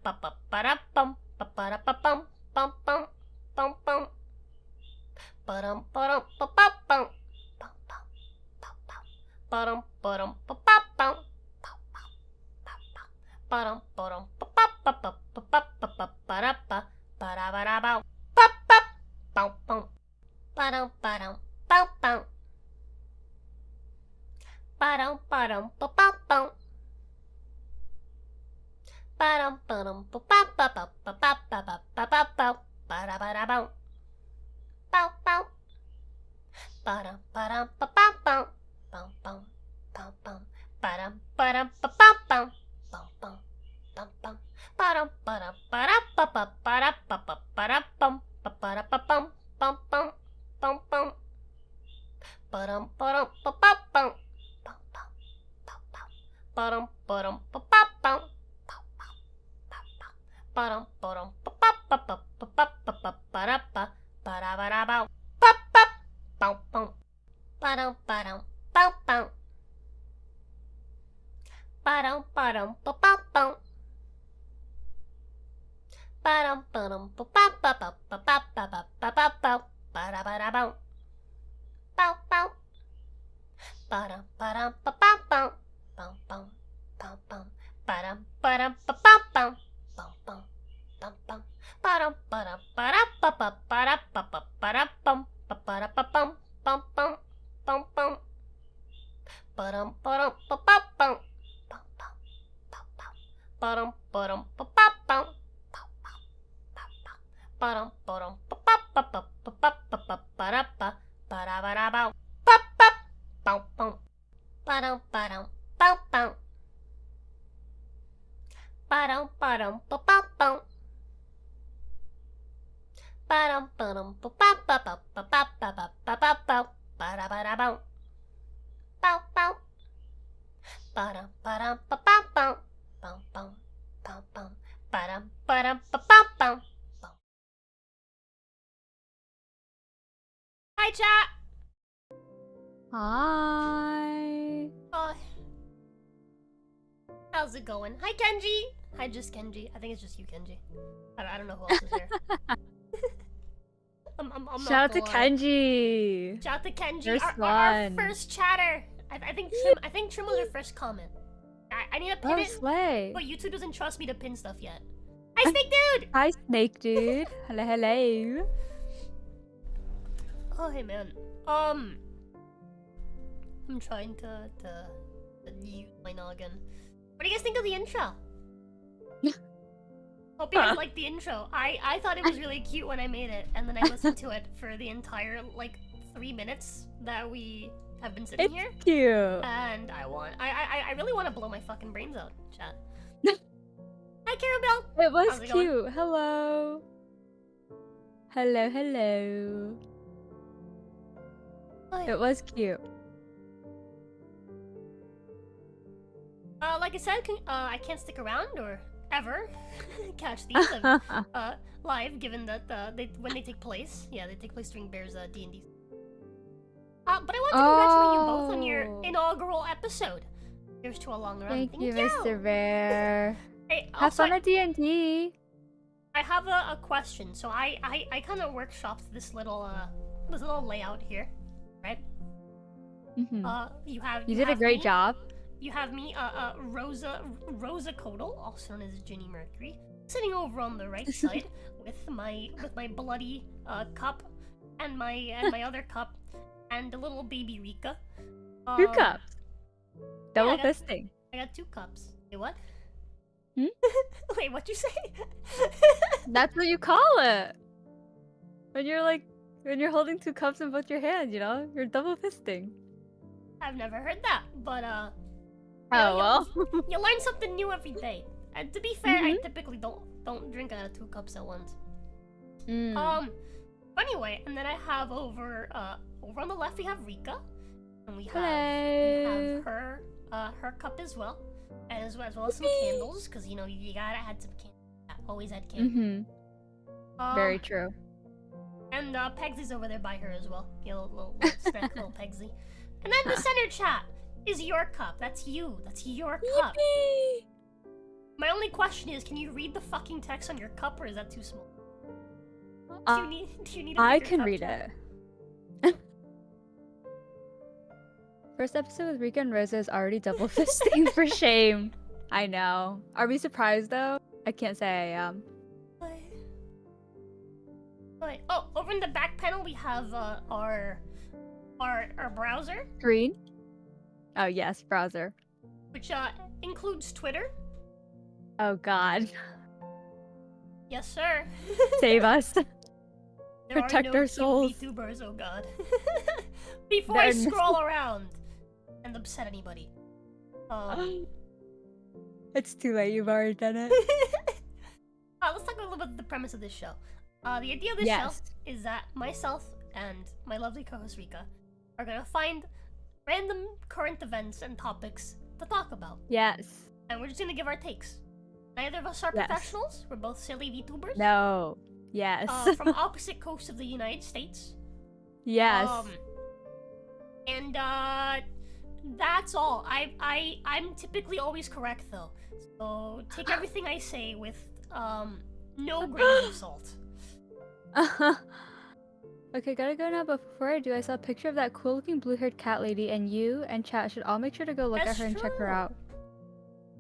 Ba-da-ba-ba-ba-da-bum. Ba-ba-da-ba-bum. Bum bum. Bum bum. Ba-dum ba-dum ba-ba-bum. Bum bum. Bum bum. Ba-dum ba-dum ba-ba-bum. Bum bum. Bum bum. Ba-dum ba-dum ba-ba-ba-ba-ba-ba-ba-ba-da-ba. Ba-da-ba-da-bum. Ba-bum. Bum bum. Ba-dum ba-dum. Bum bum. Ba-dum ba-dum ba-ba-bum. Ba-dum ba-dum ba-ba-ba-ba-ba-ba-ba-ba-ba-ba. Ba-da-ba-da-bum. Bum bum. Ba-dum ba-dum ba-ba-bum. Bum bum. Bum bum. Ba-dum ba-dum ba-ba-bum. Bum bum. Bum bum. Ba-dum ba-dum ba-da-ba-ba-ba-da-ba-ba-ba-da-bum. Ba-ba-da-ba-bum. Bum bum. Bum bum. Ba-dum ba-dum ba-ba-bum. Bum bum. Bum bum. Ba-dum ba-dum ba-ba-bum. Bum bum. Bum bum. Ba-dum ba-dum ba-ba-ba-ba-ba-ba-ba-ba-da-ba. Ba-da-ba-da-bum. Ba-ba. Bum bum. Ba-dum ba-dum. Bum bum. Ba-dum ba-dum ba-ba-bum. Ba-dum ba-dum ba-ba-ba-ba-ba-ba-ba-ba-ba. Ba-da-ba-da-bum. Bum bum. Ba-dum ba-dum ba-ba-bum. Bum bum. Bum bum. Ba-dum ba-dum ba-ba-bum. Bum bum. Bum bum. Ba-dum ba-dum ba-da-ba-ba-ba-da-ba-ba-ba-da-bum. Ba-ba-da-ba-bum. Bum bum. Bum bum. Ba-dum ba-dum ba-ba-bum. Bum bum. Bum bum. Ba-dum ba-dum ba-ba-bum. Bum bum. Bum bum. Ba-dum ba-dum ba-ba-ba-ba-ba-ba-ba-ba-da-ba. Ba-da-ba-da-bum. Ba-ba. Bum bum. Ba-dum ba-dum. Bum bum. Ba-dum ba-dum ba-ba-bum. Ba-dum ba-dum ba-ba-ba-ba-ba-ba-ba-ba-ba. Ba-da-ba-da-bum. Bum bum. Ba-dum ba-dum ba-ba-bum. Bum bum. Bum bum. Ba-dum ba-dum ba-ba-bum. Bum. Hi, chat! Hi. How's it going? Hi, Kenji! Hi, just Kenji. I think it's just you, Kenji. I don't know who else is here. I'm Shout not out to gonna lie. Kenji. Shout out to Kenji, First our one. first chatter. I think Trim was our first comment. I need to pin Oh, it, slay. but YouTube doesn't trust me to pin stuff yet. Hi, Snake Dude! Hi, Snake Dude. Hello, hello. Oh, hey, man. I'm trying to use my noggin. What do you guys think of the intro? Hope you guys like the intro. I thought it was really cute when I made it, and then I listened to it for the entire, like, 3 minutes that we have been sitting here. It's cute. And I really want to blow my fucking brains out, chat. Hi, Carabelle! It was How's it cute. going? Hello. Hello, hello. Oh, It was cute. like I said, I can't stick around or ever catch these live, given that when they take place. Yeah, they take place during Bear's D&D. But I want to congratulate you both on your inaugural episode. Here's to a long run. Thank you, Mr. Bear. Hey, Have fun at D&D. I have a question. So I kind of workshopped this little layout here, right? You did a great job. You have me, Rosa Codal, also known as Ginny Mercury, sitting over on the right side with my bloody cup and my other cup and the little baby Rika. 2 cups. Double yeah, fisting. I got 2 cups. Wait, what? Hmm? Wait, what'd you say? That's what you call it. When you're holding 2 cups in both your hands, you know? You're double fisting. I've never heard that, but Oh well. You learn something new every day. And to be fair, I typically don't drink out of 2 cups at once. Anyway, and then I have over on the left we have Rika, and we have her cup as well, and as well as some candles, because you know you gotta add some candles. Always add candles. Very true. And Pegsy's over there by her as well. You know, little snack, little Pegsy. And then the center chat is your cup. That's you. That's your cup. My only question is, can you read the fucking text on your cup, or is that too small? Do you need a I bigger can cup, read Chad? it. First episode with Rika and Rosa is already double fisting for shame. I know. Are we surprised though? I can't say I am. Wait. Oh, over in the back panel we have our browser, Green? Oh yes, browser. which includes Twitter. Oh god. Yes, sir. Save us. There Protect are no our cute souls. VTubers, oh god. Before They're I scroll around and upset anybody. It's too late, you've already done it. Let's talk a little bit about the premise of this show. The idea of this show is that myself and my lovely co-host Rika are gonna find random current events and topics to talk about. Yes. And we're just gonna give our takes. Neither of us are professionals. We're both silly VTubers. No. Yes. From opposite coasts of the United States. Yes. And that's all. I'm typically always correct though. So take everything I say with no grains of salt. Okay, gotta go now, but before I do, I saw a picture of that cool looking blue haired cat lady, and you and chat should all make sure to go look at her and check her out.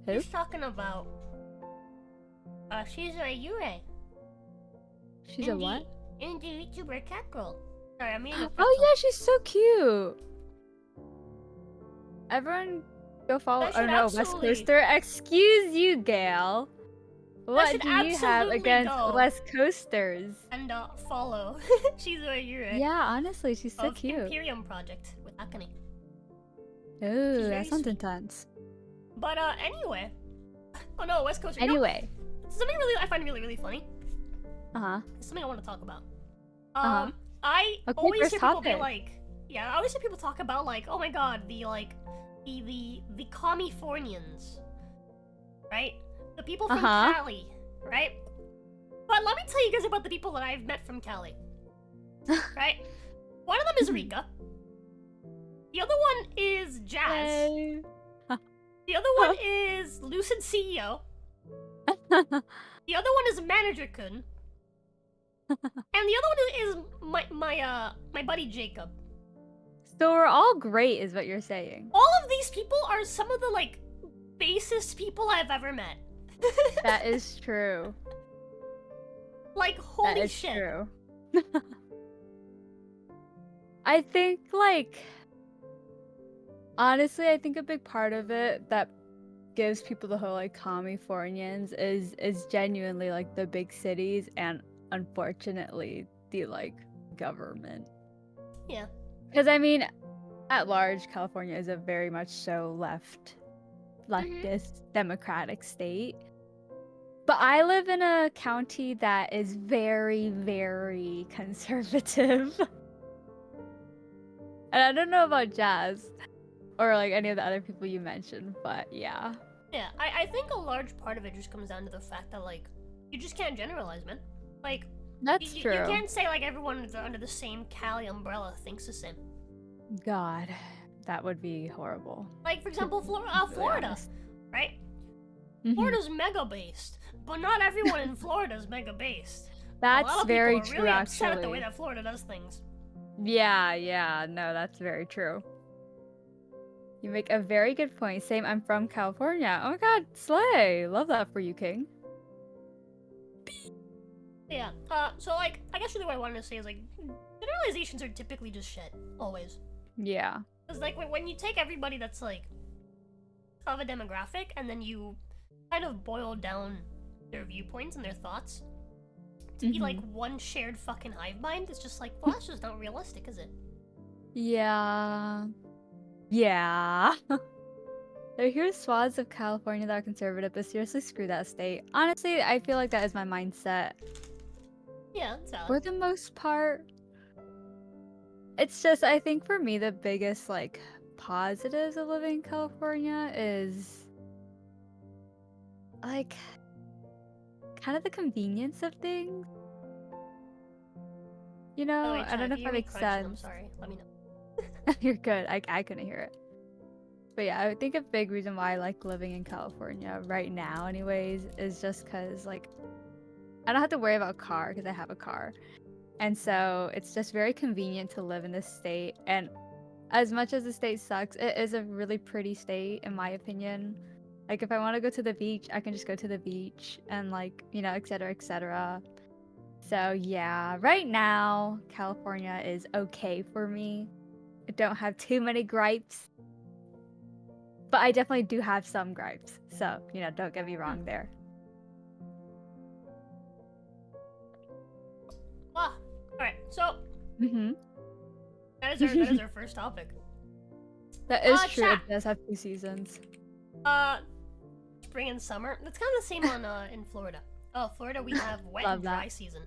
Who? She's talking about she's a Yurei. She's a what? Indie YouTuber cat girl. Sorry, I mean. Oh yeah, she's so cute. Everyone, go follow. Oh no, West Coaster. Excuse you, Gail. What do you have against West Coasters? And follow. She's a Yurei. Yeah, honestly, she's so cute. Imperium Project with Akane. Ooh, that sounds intense. But anyway. Oh no, West Coaster. Anyway. Something I find really funny. It's something I want to talk about. I always hear people be like, I always hear people talk about like, oh my god, the Californians, right? The people from Cali, right? But let me tell you guys about the people that I've met from Cali, right? One of them is Rika. The other one is Jazz. The other one is Lucid CEO. The other one is Manager Kun. And the other one is my buddy Jacob. So we're all great is what you're saying. All of these people are some of the like basest people I've ever met. That is true. Like holy that is shit. True. I think like honestly, I think a big part of it that gives people the whole like Californians is genuinely like the big cities and unfortunately the like government. Yeah. Because I mean, at large, California is a very much so leftist democratic state. But I live in a county that is very, very conservative. And I don't know about Jazz or like any of the other people you mentioned, but yeah. Yeah, I think a large part of it just comes down to the fact that like you just can't generalize, man. Like that's true. You can't say like everyone under the same Cali umbrella thinks the same. God, that would be horrible. Like for example, Florida, right? Florida's mega based, but not everyone in Florida is mega based. That's very true, really actually. Upset at the way that Florida does things. Yeah, no, that's very true. You make a very good point. Same, I'm from California. Oh my god, slay! Love that for you, King. Yeah, so like, I guess really what I wanted to say is like, generalizations are typically just shit, always. Yeah. Because like, when you take everybody that's like, of a demographic, and then you kind of boil down their viewpoints and their thoughts to be like one shared fucking hive mind, it's just like, well, that's just not realistic, is it? Yeah. There are huge swaths of California that are conservative, but seriously, screw that state. Honestly, I feel like that is my mindset. Yeah, it's valid. For the most part. It's just, I think for me, the biggest, like, positives of living in California is, like, kind of the convenience of things. You know, I don't know if that makes sense. I'm sorry, let me know. You're good. I couldn't hear it. But yeah, I think a big reason why I like living in California right now, anyways, is just because like I don't have to worry about a car because I have a car, and so it's just very convenient to live in this state. And as much as the state sucks, it is a really pretty state in my opinion. Like if I want to go to the beach, I can just go to the beach and like, you know, etc., etc. So yeah, right now California is okay for me. I don't have too many gripes, but I definitely do have some gripes. So, you know, don't get me wrong there. Ah, alright, so Mhm. that is our first topic. That is true. Chat. It does have 2 seasons. Spring and summer. That's kind of the same on in Florida. Oh, Florida we have wet Love and dry that. season.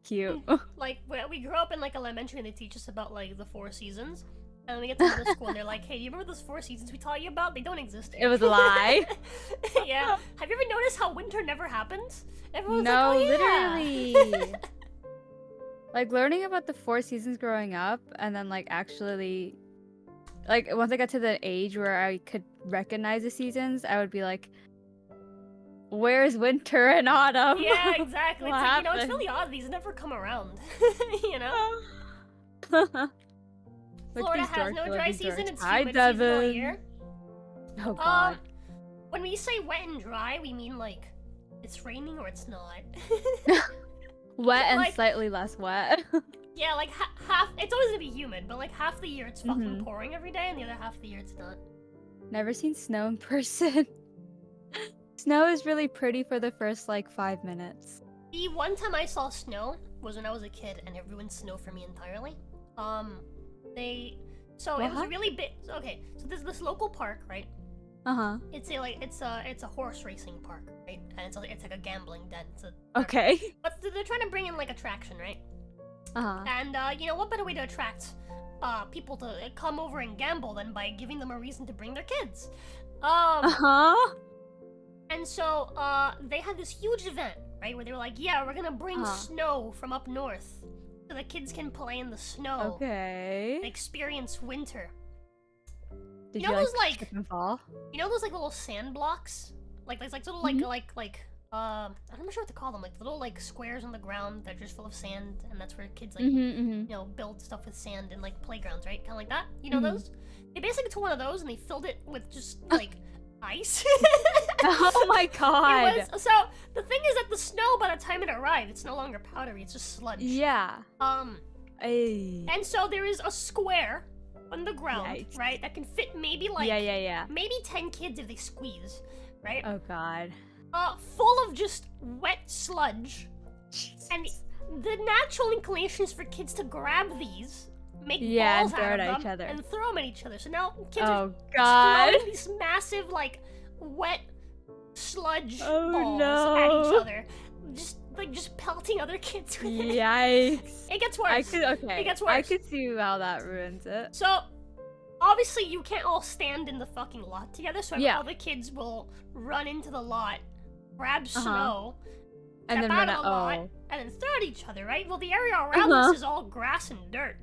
Cute. Like we grew up in like elementary and they teach us about like the 4 seasons. And then we get to middle school and they're like, hey, do you remember those 4 seasons we taught you about? They don't exist. It was a lie. Yeah. Have you ever noticed how winter never happens? Everyone's No, like, oh, yeah. literally. Like learning about the 4 seasons growing up and then like actually like once I got to the age where I could recognize the seasons, I would be like, where's winter and autumn? Yeah, exactly. What It's like, you know, it's happened? really odd. These never come around. You know? Look, Florida these has dorks, no I love dry these season. dorks. It's Hi, humid season all Devin. year. Oh god. When we say wet and dry, we mean like it's raining or it's not. Wet and like- slightly less wet. Yeah, like half. It's always gonna be humid, but like half the year it's fucking Mhm. pouring every day, and the other half of the year it's not. Never seen snow in person. Snow is really pretty for the first like 5 minutes. The one time I saw snow was when I was a kid, and it ruined snow for me entirely. It was a really big. Okay, so there's this local park, right? Uh-huh. It's a horse racing park, right? And it's like a gambling den. Okay. But they're trying to bring in like attraction, right? Uh-huh. And you know what better way to attract people to come over and gamble than by giving them a reason to bring their kids? Uh-huh. And so they had this huge event, right, where they were like, yeah, we're gonna bring snow from up north so the kids can play in the snow Okay. and experience winter. Did you know those, like- trip and fall? You know those like little sand blocks, like there's like little I'm not sure what to call them, like little like squares on the ground that are just full of sand, and that's where kids like you know build stuff with sand and like playgrounds, right? Kind of like that. You know those? They basically took one of those and they filled it with just like ice. Oh my god. It was, so the thing is that the snow, by the time it arrived, it's no longer powdery; it's just sludge. Yeah. Ay. And so there is a square on the ground, Yikes. right, that can fit maybe like Yeah. maybe 10 kids if they squeeze, right? Oh god. Full of just wet sludge. Jesus. And the natural inclination is for kids to grab these, make Yeah, balls and throw out it of at them, each other. and throw them at each other. So now kids are Oh god. throwing these massive, like, wet sludge Oh, balls no. at each other, just pelting other kids with it. Yikes. It gets worse. It gets I worse. could see how that ruins it. So, obviously, you can't all stand in the fucking lot together. So Yeah. all the kids will run into the lot, grab snow, And step then out run of out. the lot, Oh. and then throw at each other, right? Well, the area around this is all grass and dirt.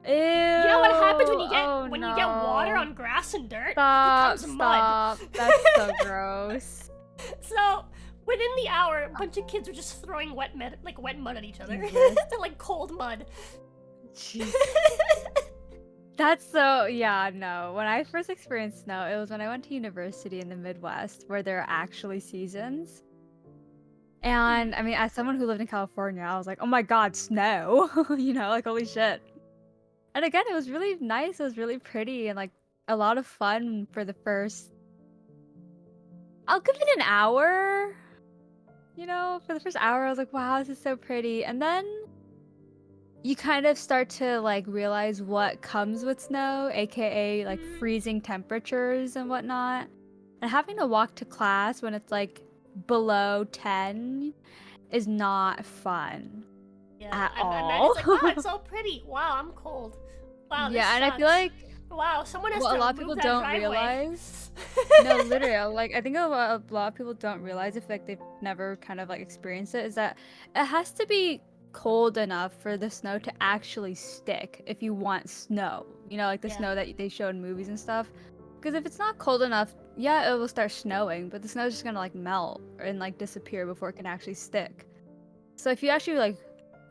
Ew. You know what happens when you get Oh, you get water no. on grass and dirt? Stop, it becomes mud. stop. That's so gross. So within the hour, a bunch of kids were just throwing wet mud at each other, Jesus. like cold mud. Jeez. That's so, yeah, no. When I first experienced snow, it was when I went to university in the Midwest where there are actually seasons. And I mean, as someone who lived in California, I was like, oh my god, snow. You know, like, holy shit. And again, it was really nice. It was really pretty and like a lot of fun for the first. I'll give it an hour. You know, for the first hour, I was like, wow, this is so pretty. And then you kind of start to like realize what comes with snow, aka like freezing temperatures and whatnot. And having to walk to class when it's like below 10 is not fun. Yeah, At and then all. it's like, wow, it's so pretty. Wow, I'm cold. Wow, this Yeah, and I feel sucks. like wow, someone has what to a lot of remove people that don't driveway. realize. No, literally, like I think a lot of people don't realize if like they've never kind of like experienced it is that it has to be cold enough for the snow to actually stick if you want snow. You know, like the Yeah. snow that they show in movies and stuff. Because if it's not cold enough, yeah, it will start snowing, but the snow's just gonna like melt and like disappear before it can actually stick. So if you actually like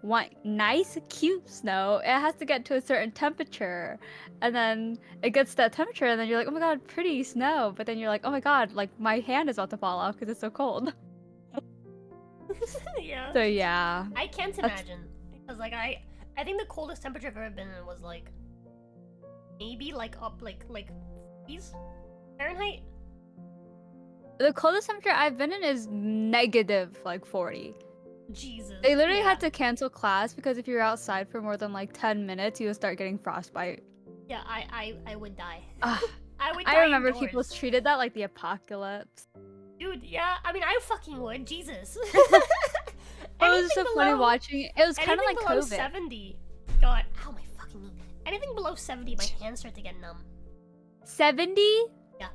want nice, cute snow, it has to get to a certain temperature. And then it gets to that temperature, and then you're like, oh my god, pretty snow. But then you're like, oh my god, like my hand is about to fall off because it's so cold. Yeah. So yeah. I can't That's- imagine because like I think the coldest temperature I've ever been in was like maybe like up like 40s Fahrenheit. The coldest temperature I've been in is negative like 40. Jesus. They literally yeah. had to cancel class because if you're outside for more than like 10 minutes, you would start getting frostbite. Yeah, I would die. Ugh. I would die I remember indoors. people treated that like the apocalypse. Dude, yeah. I mean, I fucking would. Jesus. It was so funny below- watching. It was kind of anything like below COVID. 70. God, ow my fucking knee. Anything below 70, my hands start to get numb. 70? Yeah.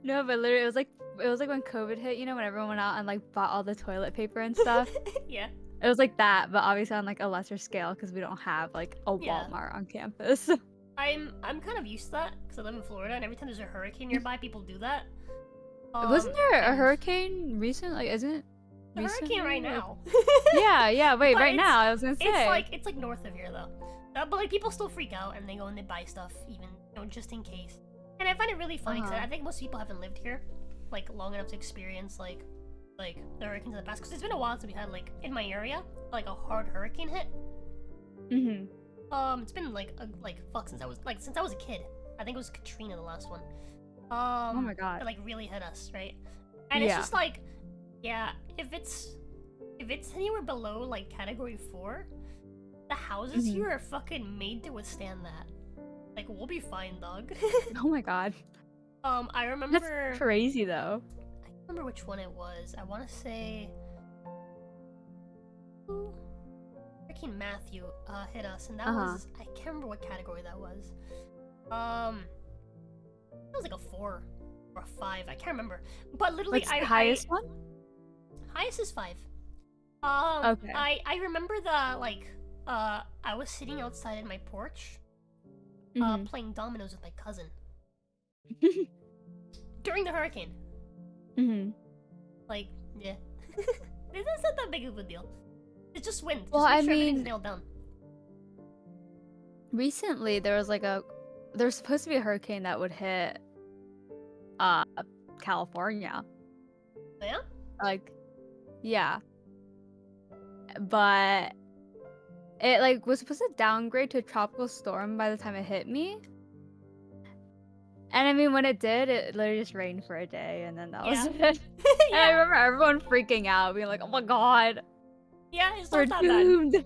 No, but literally it was like when COVID hit, you know, when everyone went out and like bought all the toilet paper and stuff. Yeah. It was like that, but obviously on like a lesser scale because we don't have like a Yeah. Walmart on campus. I'm kind of used to that because I live in Florida, and every time there's a hurricane nearby, people do that. Wasn't there a and hurricane recent? Like, isn't it? The hurricane right recently? Like- now. Yeah. Wait, But right it's- now I was gonna say. It's like north of here though. But like people still freak out and they go and they buy stuff even just in case. And I find it really funny because Uh-huh. I think most people haven't lived here like long enough to experience like the hurricanes in the past because it's been a while since we had like in my area like a hard hurricane hit. Mhm. It's been like fuck since I was a kid. I think it was Katrina the last one. Oh my God. That like really hit us, right? And it's Yeah. just like, yeah, if it's anywhere below like category 4, the houses Mhm. here are fucking made to withstand that. Like we'll be fine, dog. Oh my god. I remember. That's crazy though. I don't remember which one it was. I want to say. Ooh, Hurricane Matthew hit us, and that was I can't remember what category that was. It was like a 4 or a 5. I can't remember. But literally, What's the highest one? Highest is 5. Okay. I remember the like I was sitting outside in my porch, Mhm. playing dominoes with my cousin during the hurricane. Mhm. Like, yeah, it's not that big of a deal. It's just wind. Just Well, make I sure everything's mean- nailed down. Recently, there's supposed to be a hurricane that would hit California. Oh, yeah. Like, yeah. But it like was supposed to downgrade to a tropical storm by the time it hit me. And I mean, when it did, it literally just rained for a day, and then that was Yeah. it. And I Yeah. remember everyone freaking out, being like, "Oh my god, Yeah, it's we're not that bad. doomed!"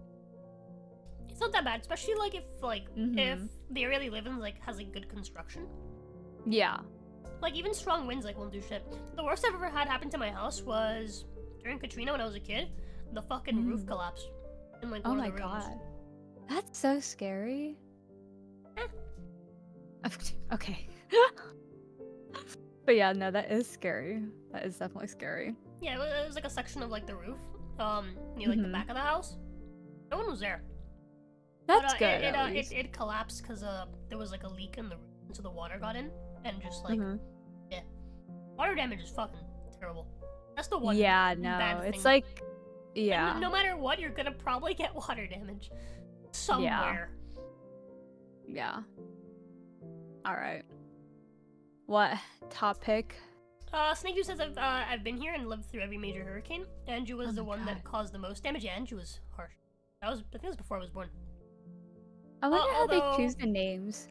It's not that bad, especially like if Mhm. the area they live in like has like good construction. Yeah. Like even strong winds like won't do shit. The worst I've ever had happen to my house was during Katrina when I was a kid. The fucking roof collapsed in like Oh one my of the rooms. god, that's so scary. Eh. Okay. But yeah, no, that is scary. That is definitely scary. Yeah, it was like a section of like the roof, near like the Mhm. back of the house. No one was there. That's But, good. at least. it collapsed because there was like a leak in the roof, and so the water got in and just like Mhm. water damage is fucking terrible. That's the one. Yeah, bad no, thing. it's like, And yeah, no matter what, you're gonna probably get water damage somewhere. yeah. All right. What topic? Snake Juice says I've been here and lived through every major hurricane. Andrew was Oh the my one that God. caused the most damage. Yeah, Andrew was harsh. I think it was before I was born. I wonder how although- they choose the names.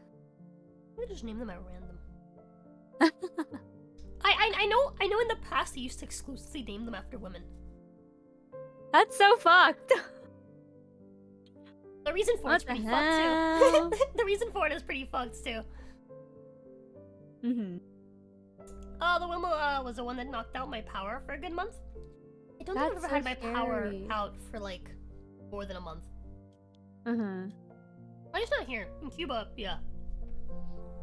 Let me just name them at random. I know in the past they used to exclusively name them after women. That's so fucked. The reason for What it's the pretty hell? fucked too. The reason for it is pretty fucked too. Mhm. The Wilma was the one that knocked out my power for a good month. I don't think I've That's ever so had my power scary. out for like more than a month. Mhm. I'm just not here. In Cuba, yeah.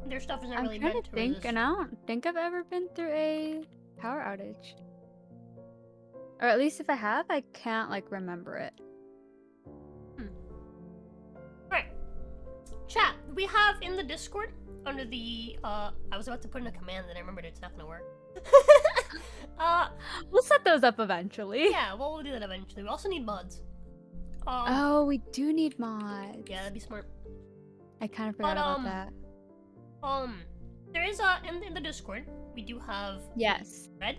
Their stuff isn't I'm really trying meant to to think, resist. and I don't think I've ever been through a power outage. Or at least if I have, I can't like remember it. Right. Chat, we have in the Discord under the I was about to put in a command and I remembered it's not gonna work. We'll set those up eventually. Yeah, well, we'll do that eventually. We also need mods. Oh, we do need mods. Yeah, that'd be smart. I kind of forgot about that. There is in the Discord we do have Yes. Red.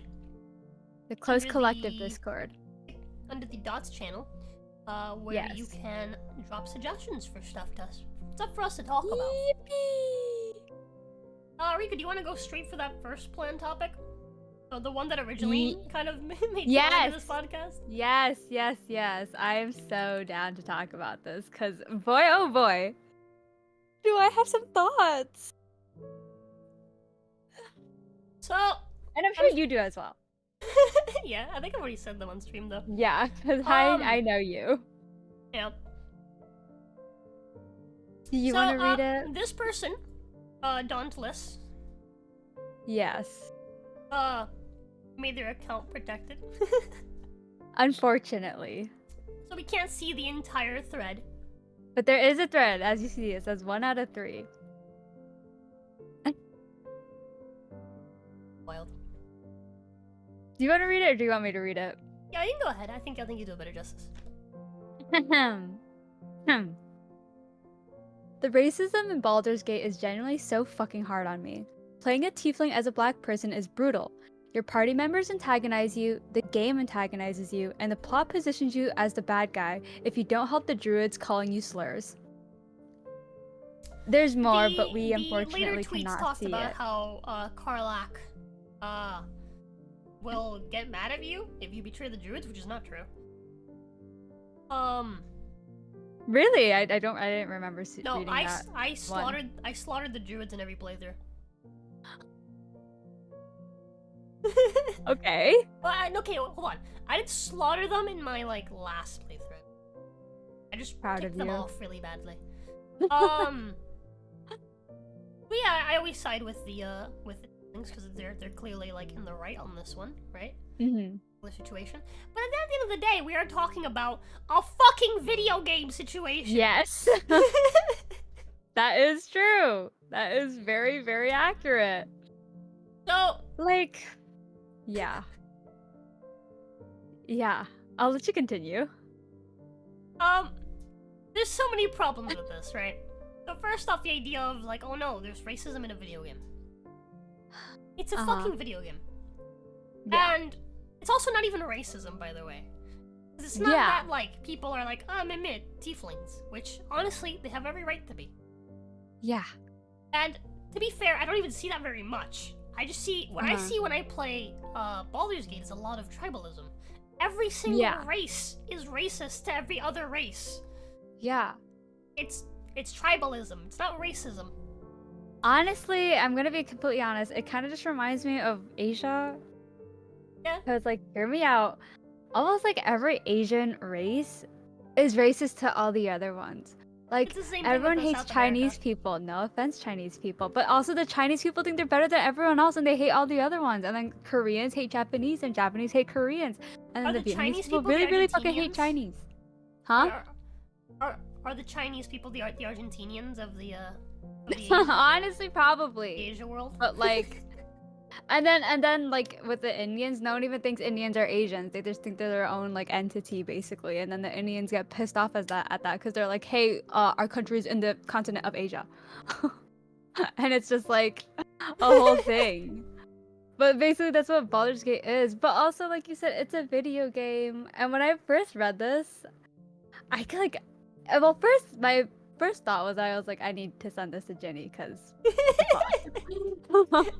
The Close Under Collective the- Discord. Under the Dots channel, where Yes. you can drop suggestions for stuff to us. It's up for us to talk about. Yippee! Rika, do you want to go straight for that first planned topic? So the one that originally kind of made Yes. this podcast? Yes, yes, yes. I am so down to talk about this because boy, oh boy, do I have some thoughts. So, And I'm sure you do as well. yeah, I think I've already said them on stream though. Yeah, because I know you. Yeah. Do you want to read it? This person, Dauntless, Yes. made their account protected. Unfortunately. So we can't see the entire thread. But there is a thread, as you see. It says 1 out of 3. Wild. Do you want to read it or do you want me to read it? Yeah, you can go ahead. I think you do a better justice. The racism in Baldur's Gate is genuinely so fucking hard on me. Playing a tiefling as a black person is brutal. Your party members antagonize you, the game antagonizes you, and the plot positions you as the bad guy if you don't help the druids calling you slurs. There's more, but we unfortunately later tweets cannot talked see about it. how Karlach will get mad at you if you betray the druids, which is not true. Really? I didn't remember reading that. I slaughtered the druids in every playthrough. Okay. Well, okay, hold on. I didn't slaughter them in my last playthrough. I just kicked them off really badly. But yeah, I always side with the things because they're clearly in the right on this one, right? Mm-hmm. The situation. But at the end of the day, we are talking about a fucking video game situation. Yes. That is true. That is very, very accurate. So, yeah. Yeah. I'll let you continue. there's so many problems with this, right? So first off, the idea of oh no, there's racism in a video game. It's a fucking video game. Yeah. And it's also not even racism, by the way. 'Cause it's not that people are tieflings, which honestly they have every right to be. Yeah. And to be fair, I don't even see that very much. I just see when I play Baldur's Gate is a lot of tribalism. Every single race is racist to every other race. Yeah. It's tribalism. It's not racism. Honestly, I'm gonna be completely honest. It kind of just reminds me of Asia. Yeah. Because hear me out. Almost every Asian race is racist to all the other ones. It's the same thing Everyone with hates South Chinese America. people. No offense, Chinese people. But also the Chinese people think they're better than everyone else and they hate all the other ones. And then Koreans hate Japanese and Japanese hate Koreans. And then Are the the Vietnamese Chinese people people really, the really fucking hate Argentinians? Chinese. Huh? Are the Chinese people the Argentinians of the Asia, Honestly, probably. Asia world? But and then with the Indians, no one even thinks Indians are Asians. They just think they're their own entity basically. And then the Indians get pissed off at that because they're like, hey, our country's in the continent of Asia. And it's just a whole thing. But basically that's what Baldur's Gate is. But also like you said, it's a video game. And when I first read this, I my first thought was I need to send this to Jenny because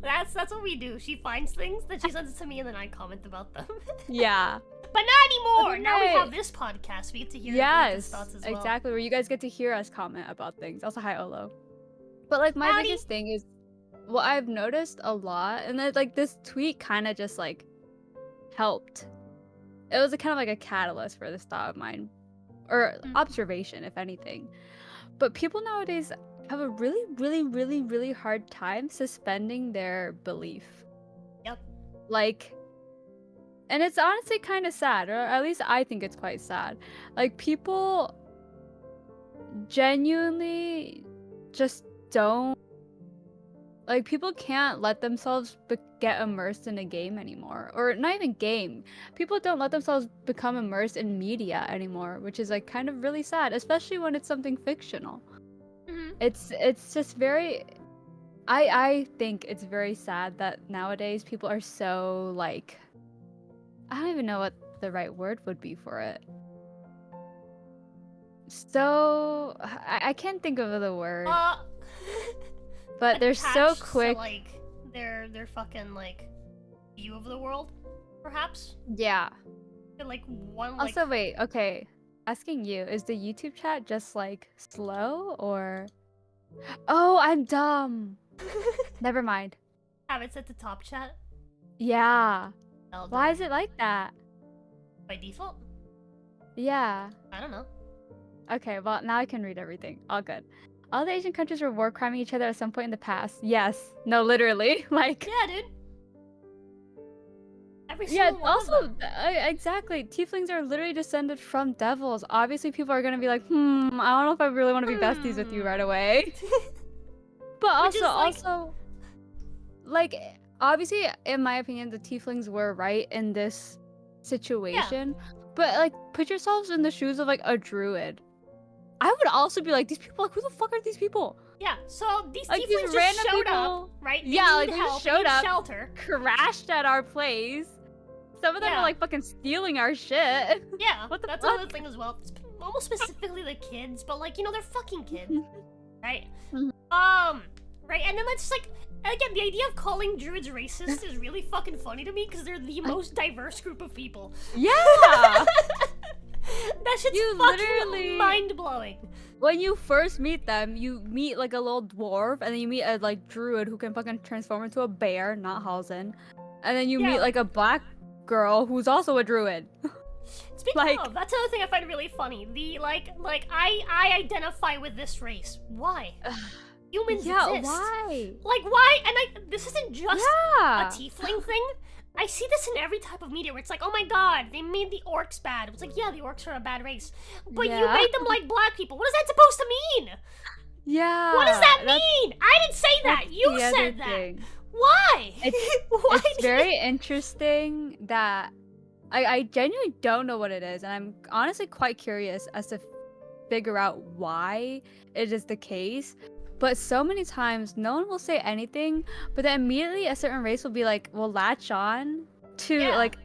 That's what we do. She finds things, then she sends it to me, and then I comment about them. yeah. But not anymore. But Now we right. have this podcast. We get to hear Rika's thoughts as well. Exactly, where you guys get to hear us comment about things. Also, hi Olo. But my Howdy. biggest thing is what I've noticed a lot, and then this tweet kind of just helped. It was kind of a catalyst for this thought of mine, or observation, if anything. But people nowadays have a really, really, really, really hard time suspending their belief. Yep. And it's honestly kind of sad, or at least I think it's quite sad. Like, people genuinely just don't, like, people can't let themselves get immersed in a game anymore, or not even game. People don't let themselves become immersed in media anymore, which is like kind of really sad, especially when it's something fictional. It's just very, I think it's very sad that nowadays people are so, like, I don't even know what the right word would be for it. So I can't think of the word, but they're so attached to, quick. like, their fucking, like, view of the world, perhaps. Yeah. They're, like, one, like... Also, wait, okay. Asking you, is the YouTube chat just like slow or? Oh, I'm dumb. Never mind. Have it set to top chat Yeah. well Why done. is it like that? By default? Yeah. I don't know. Okay, well, now I can read everything. All good. All the Asian countries were war criming each other at some point in the past. Yes. No, literally. Like. Yeah, dude. Every Yeah, single one of also, them. exactly. Tieflings are literally descended from devils. Obviously, people are gonna be like, I don't know if I really want to be besties with you right away. But Which is, also, like, obviously, in my opinion, the Tieflings were right in this situation. Yeah. But, like, put yourselves in the shoes of, like, a druid. I would also be like, these people, like, who the fuck are these people? Yeah, so these like, Tieflings just showed up, right? Yeah, like, they help, just showed up, shelter. Crashed at our place. Some of them are, like, fucking stealing our shit. Yeah, what the that's fuck? another thing as well. It's almost specifically the kids, but, like, you know, they're fucking kids, right? Right, and then it's like, again, the idea of calling druids racist is really fucking funny to me because they're the most diverse group of people. Yeah! That shit's fucking mind-blowing. When you first meet them, you meet, like, a little dwarf, and then you meet a, like, druid who can fucking transform into a bear, not Halsen. And then you meet, like, a black girl who's also a druid. Speaking of, that's another thing I find really funny. The, I identify with this race. Why? Humans exist. Why? Like, why? And this isn't just a tiefling thing. I see this in every type of media where it's like, oh my god, they made the orcs bad. It's like, yeah, the orcs are a bad race. But you made them like black people. What is that supposed to mean? Yeah. What does that mean? I didn't say that. You said that. Why? It's very interesting that I genuinely don't know what it is, and I'm honestly quite curious as to figure out why it is the case. But so many times, no one will say anything, but then immediately a certain race will be like, will latch on to like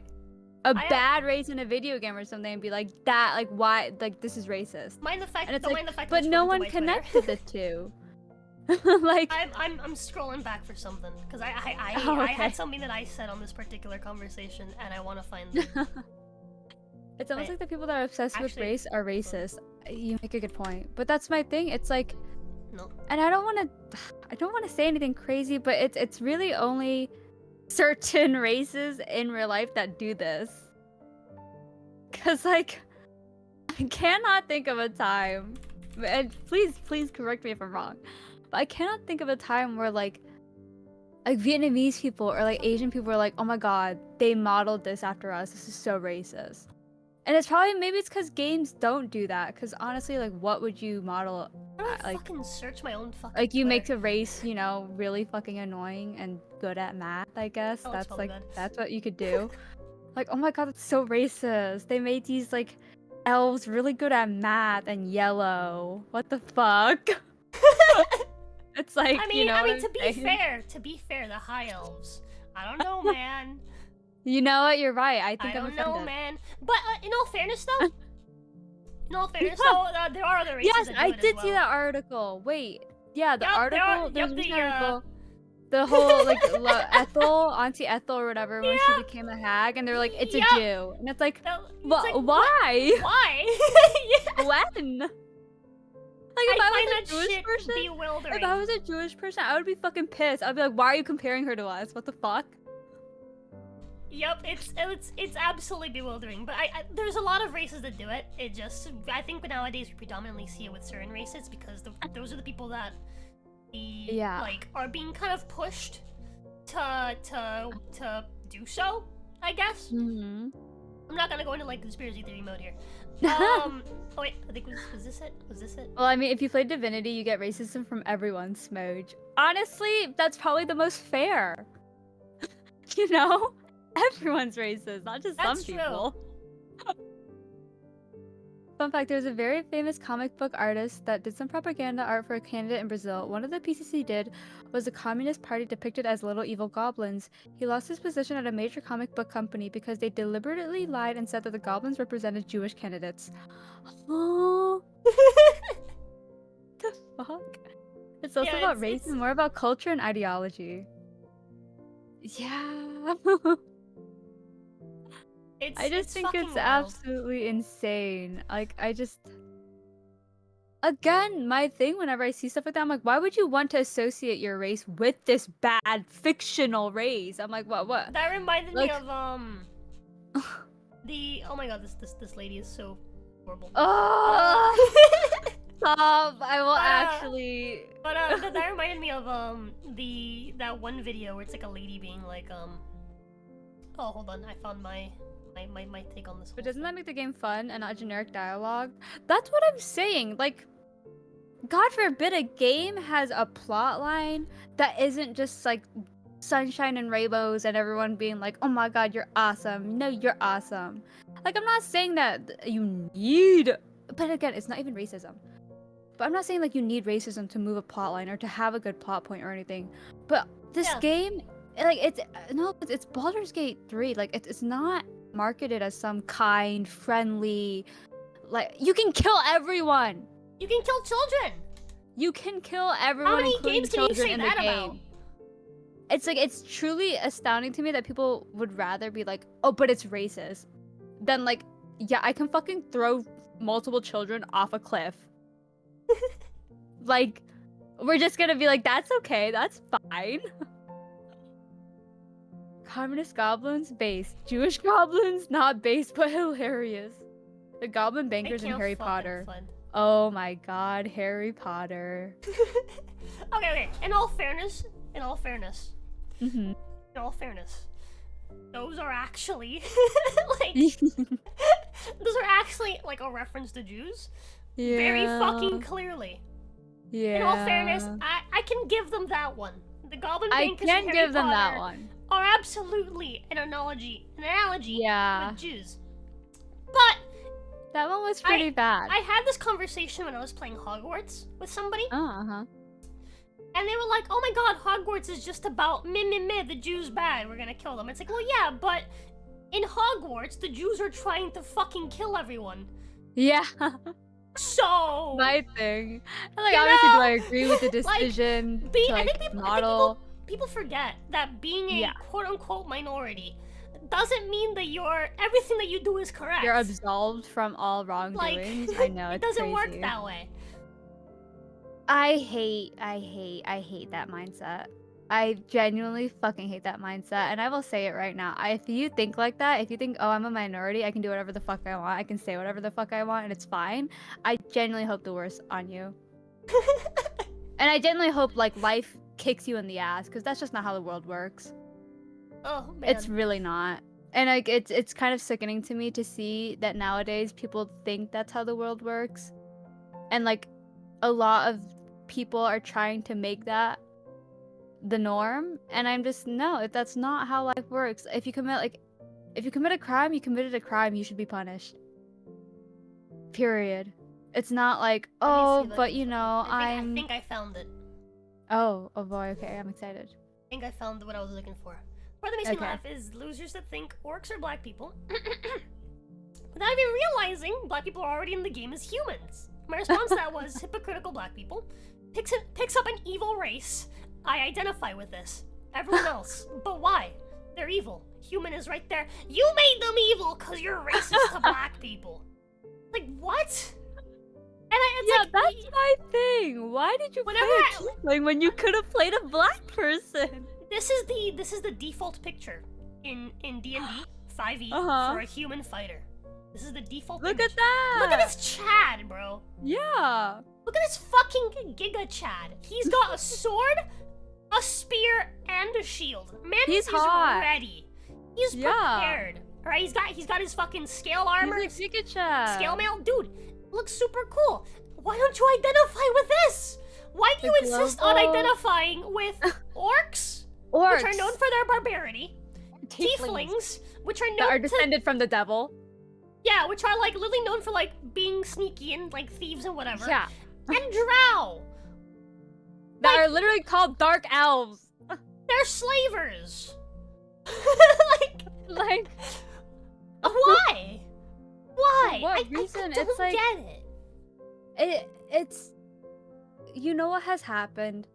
a bad race in a video game or something and be like, that, like, why, like, this is racist. Mind the fact, and it's like, like, mind the fact but that no one connected the two. Like, I'm scrolling back for something because I had something that I said on this particular conversation and I want to find it. It's almost like the people that are obsessed with race are racist. You make a good point, but that's my thing. It's like, no, and I don't want to say anything crazy, but it's really only certain races in real life that do this. Cause, like, I cannot think of a time, and please correct me if I'm wrong, but I cannot think of a time where like Vietnamese people or like Asian people are like, oh my god, they modeled this after us. This is so racist. And it's probably, maybe it's because games don't do that. Because honestly, like, what would you model? Like, fucking search my own fucking. Like, you make the race, you know, really fucking annoying and good at math. I guess that's like that's what you could do. Like, oh my god, that's so racist. They made these like elves really good at math and yellow. What the fuck? It's like, I mean, you know, to be fair, the high elves. I don't know, man. You know what? You're right. I think I I'm don't offended. know, man. But in all fairness, though, there are other races. Yes, that do I it did as see well. that article. Wait, yeah, the Yep, article. there are, There's an article. The whole like Auntie Ethel or whatever, when she became a hag, and they're like, it's a Jew, and it's like, like, why? Why? When? Like, if I was a Jewish person, bewildering. if I was a Jewish person, I would be fucking pissed. I'd be like, why are you comparing her to us? What the fuck? Yep, it's absolutely bewildering. But there's a lot of races that do it. It just, I think nowadays we predominantly see it with certain races because those are the people that like are being kind of pushed to do so. I guess. Mm-hmm. I'm not gonna go into like conspiracy theory mode here. Oh wait, I think was this it? Was this it? Well, I mean, if you play Divinity, you get racism from everyone, Smoj. Honestly, that's probably the most fair. You know? Everyone's racist, not just That's some true. people. Fun fact, there's a very famous comic book artist that did some propaganda art for a candidate in Brazil. One of the pieces he did was the Communist Party depicted as little evil goblins. He lost his position at a major comic book company because they deliberately lied and said that the goblins represented Jewish candidates. Oh, the fuck? It's also Yeah, about race and more about culture and ideology. Yeah. I just think it's wild. absolutely insane. Like, again, my thing whenever I see stuff like that, I'm like, why would you want to associate your race with this bad fictional race? I'm like, what? That reminded Like- me of the oh my god, this lady is so horrible. Oh, stop! I will actually. But that reminded me of that one video where it's like a lady being like oh, hold on, I found my take on this. But doesn't that make the game fun and not generic dialogue? That's what I'm saying. Like, God forbid a game has a plot line that isn't just like sunshine and rainbows and everyone being like, oh my god, you're awesome. No, you're awesome. Like, I'm not saying that you need, but again, it's not even racism. But I'm not saying like you need racism to move a plot line or to have a good plot point or anything. But this game, like, it's Baldur's Gate 3. Like, it's not marketed as some kind, friendly, like, you can kill everyone. You can kill children. You can kill everyone. How many including games can you children say in that the game. about? It's like, it's truly astounding to me that people would rather be like, oh, but it's racist, than like, yeah, I can fucking throw multiple children off a cliff. Like, we're just gonna be like, that's okay, that's fine. Communist goblins, based. Jewish goblins, not based, but hilarious. The goblin bankers in Harry Potter. Oh my god, Harry Potter. Okay. In all fairness, Mm-hmm. those are actually like those are actually like a reference to Jews. Yeah. Very fucking clearly. Yeah. In all fairness, I can give them that one. The goblin bankers I in can Harry give them Potter that one. are absolutely an analogy Yeah. with Jews. But That one was pretty bad. I had this conversation when I was playing Hogwarts with somebody. Uh-huh. And they were like, oh my god, Hogwarts is just about the Jews bad, we're gonna kill them. It's like, well yeah, but in Hogwarts, the Jews are trying to fucking kill everyone. Yeah. So My thing. And like, obviously, do I agree with the decision to, I like, think model? people forget that being a quote-unquote minority doesn't mean that everything that you do is correct. You're absolved from all wrongdoings. I know, it it's doesn't crazy. work that way. I hate that mindset. I genuinely fucking hate that mindset, and I will say it right now. If you think like that, if you think, oh, I'm a minority, I can do whatever the fuck I want, I can say whatever the fuck I want, and it's fine, I genuinely hope the worst on you. And I genuinely hope, like, life kicks you in the ass, because that's just not how the world works. Oh, man. It's really not. And, like, it's kind of sickening to me to see that nowadays people think that's how the world works. And, like, a lot of people are trying to make that the norm, and I'm just, no, that's not how life works. If you commit a crime, you committed a crime, you should be punished. Period. It's not like, oh, but you know, I think I found it. Oh boy, okay, I'm excited. I think I found what I was looking for. What makes me laugh is losers that think orcs are black people without even realizing black people are already in the game as humans. My response to that was hypocritical black people picks up an evil race. I identify with this. Everyone else. But why? They're evil. Human is right there. You made them evil because you're racist to black people. Like, what? And that's my thing. Why did you play a tiefling when you could have played a black person? This is the default picture in D&D 5e for a human fighter. This is the default Look image. at that! Look at this Chad, bro. Yeah. Look at this fucking Giga Chad. He's got a sword, a spear, and a shield. Man, he's ready. He's Yeah. prepared. All right, he's got his fucking scale armor. He's like Giga Scale mail, dude. Looks super cool. Why don't you identify with this? Why do you insist on identifying with orcs, which are known for their barbarity, tieflings, which are known that are descended from the devil. Yeah, which are like literally known for like being sneaky and like thieves and whatever. Yeah. And drow. That are literally called dark elves. They're slavers. like why? Why? For what I reason? don't It's like get it. It's you know what has happened?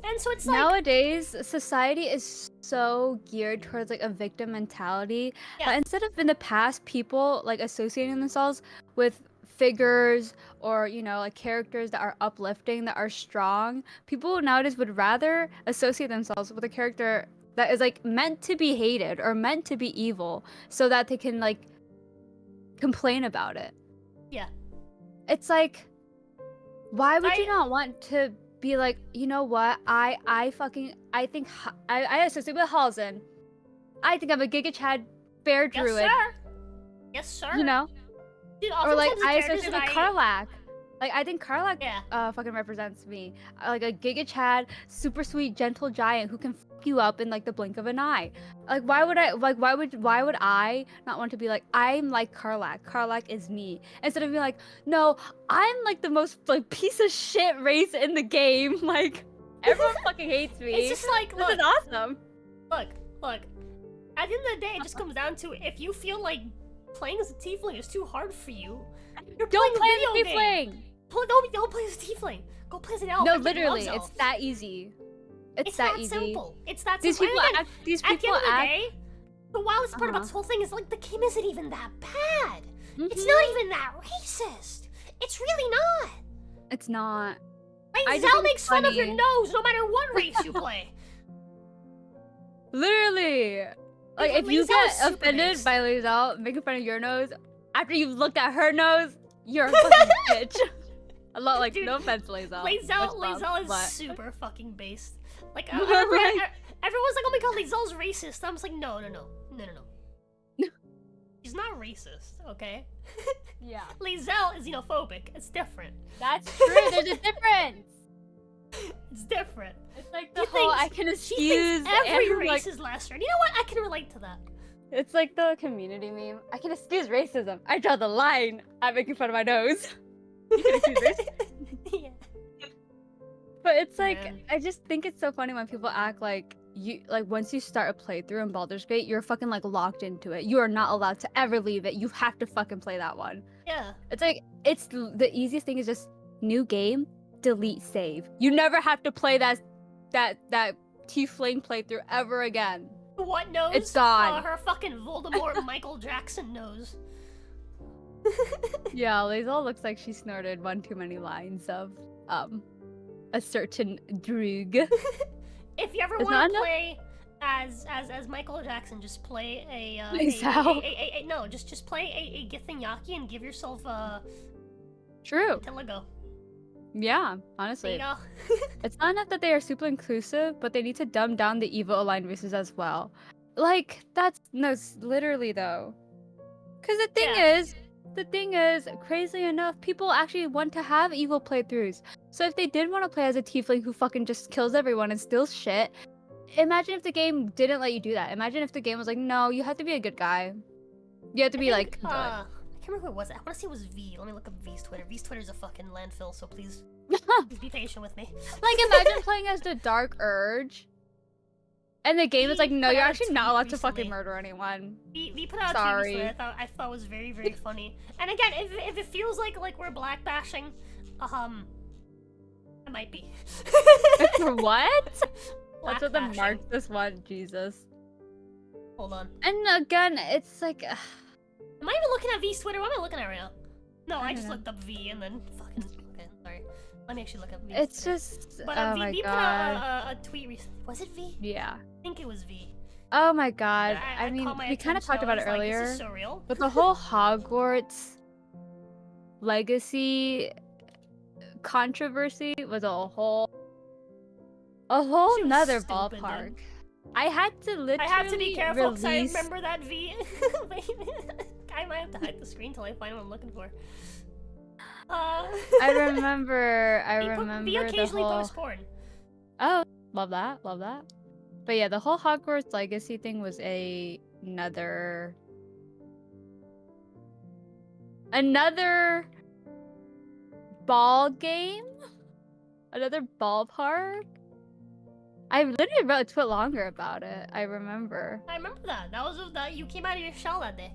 And so it's like nowadays society is so geared towards like a victim mentality. Yeah. Instead of in the past people like associating themselves with figures or like characters that are uplifting, that are strong, people nowadays would rather associate themselves with a character that is like meant to be hated or meant to be evil so that they can like complain about it. Yeah. It's like, why would you not want to be like, you know what, I think I associate with Halzen. I think I'm a Giga Chad bear druid. Yes, sir. You know? Dude, or like I associate with Karlach. Like I think Karlach fucking represents me. Like a Giga Chad, super sweet, gentle giant who can fuck you up in like the blink of an eye. Like why would I not want to be like, I'm like Karlach. Karlach is me. Instead of being like, no, I'm like the most like piece of shit race in the game. Like everyone fucking hates me. It's just like, this is awesome. Look. At the end of the day, it just comes down to if you feel like playing as a tiefling is too hard for you, don't play as a tiefling. Don't play as a tiefling. Go play as an elf. No, literally, it's that easy. It's that easy. Simple. It's that these simple. These at people the end of the day, the wildest part about this whole thing is like the game isn't even that bad. It's not even that racist. It's really not. It's not. Like Zell makes fun of your nose no matter what race you play. Literally. Like if you get offended by Lizelle making fun of your nose after you've looked at her nose, you're a fucking bitch. A lot like, dude, no offense, Lizelle. Lizelle is super fucking based. Like everyone's like, oh my god, Lizelle's racist. I'm just like, no. She's not racist, okay? Yeah. Lizelle is xenophobic. It's different. That's true. There's a difference. It's different. It's like the whole I can excuse every race is lesser. And you know what? I can relate to that. It's like the community meme. I can excuse racism. I draw the line. I'm making fun of my nose. You can excuse racism. Yeah. But it's like, I just think it's so funny when people act like once you start a playthrough in Baldur's Gate, you're fucking like locked into it. You are not allowed to ever leave it. You have to fucking play that one. Yeah. It's like, it's the easiest thing is just new game, delete save. You never have to play that tiefling playthrough ever again. What nose? It's gone. Her fucking Voldemort Michael Jackson nose. Yeah, Lae'zel looks like she snorted one too many lines of a certain droog. If you ever want to play as Michael Jackson, just play just play a Githyanki and give yourself a True. Tiligo. Yeah, honestly. There you go. It's not enough that they are super inclusive, but they need to dumb down the evil aligned races as well. Like, literally though. Because the thing is, crazily enough, people actually want to have evil playthroughs. So if they did want to play as a tiefling who fucking just kills everyone and steals shit, imagine if the game didn't let you do that. Imagine if the game was like, no, you have to be a good guy. You have to be good. I can't remember who it was. I want to say it was V. Let me look up V's Twitter. V's Twitter is a fucking landfill, so please be patient with me. Like, imagine playing as the Dark Urge. And the game is like, no, you're actually not allowed to fucking murder anyone. V put out a tweet recently I thought was very, very funny. And again, if it feels like we're black bashing, it might be. For what? That's what the Marxist want, Jesus. Hold on. And again, it's like... Am I even looking at V's Twitter? What am I looking at right now? No, I just looked up V and then fucking... Okay, sorry. Let me actually look up V. It's just... But oh V, my V God. put out a tweet recently. Was it V? Yeah. I think it was V. Oh my God. I mean, we kind of attention, talked about it like, earlier. this is so real. But the whole Hogwarts legacy controversy was a whole nother ballpark. I had to literally I have to be careful because I release... remember that V. I might have to hide the screen till I find what I'm looking for. I remember V the occasionally whole... posts porn. Oh, love that, love that. But yeah, the whole Hogwarts Legacy thing was another ball game, another ballpark. I literally wrote a tweet longer about it. I remember. I remember that. That was that you came out of your shell that day.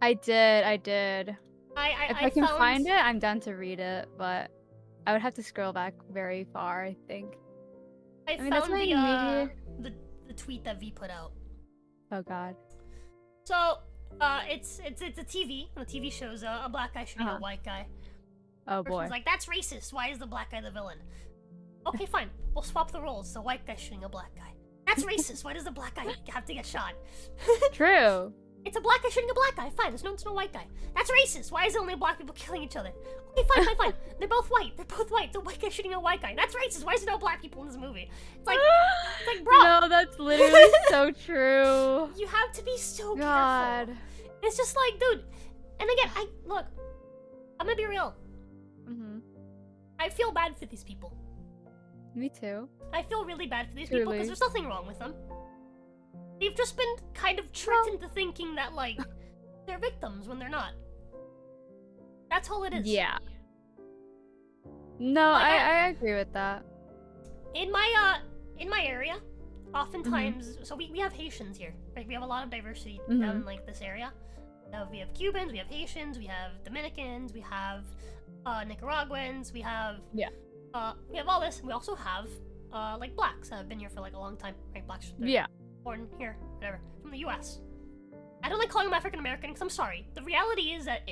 I did. If I can found... find it, I'm down to read it, but I would have to scroll back very far, I think. I mean, that's found my the tweet that V put out. Oh god. So, it's a TV. The TV shows a black guy shooting a white guy. Oh boy. Person's like, that's racist. Why is the black guy the villain? Okay, fine. We'll swap the roles. The white guy shooting a black guy. That's racist. Why does the black guy have to get shot? True. It's a black guy shooting a black guy. Fine. There's no white guy. That's racist. Why is it only black people killing each other? Okay, fine. They're both white. The white guy shooting a white guy. That's racist. Why is there no black people in this movie? It's like bro. No, that's literally so true. You have to be so God. careful. It's just like, dude. And again, look. I'm gonna be real. I feel bad for these people. Me too. I feel really bad for these people because Truly. there's nothing wrong with them. They've just been kind of tricked into thinking that, like, they're victims when they're not. That's all it is. Yeah. No, Like, I agree with that. In my area, oftentimes, so we have Haitians here. Like, we have a lot of diversity down in, like, this area. We have Cubans, we have Haitians, we have Dominicans, we have Nicaraguans, we have all this. We also have like blacks that have been here for like a long time, right? Blacks born here, whatever, from the U.S. I don't like calling them African American because I'm sorry. The reality is that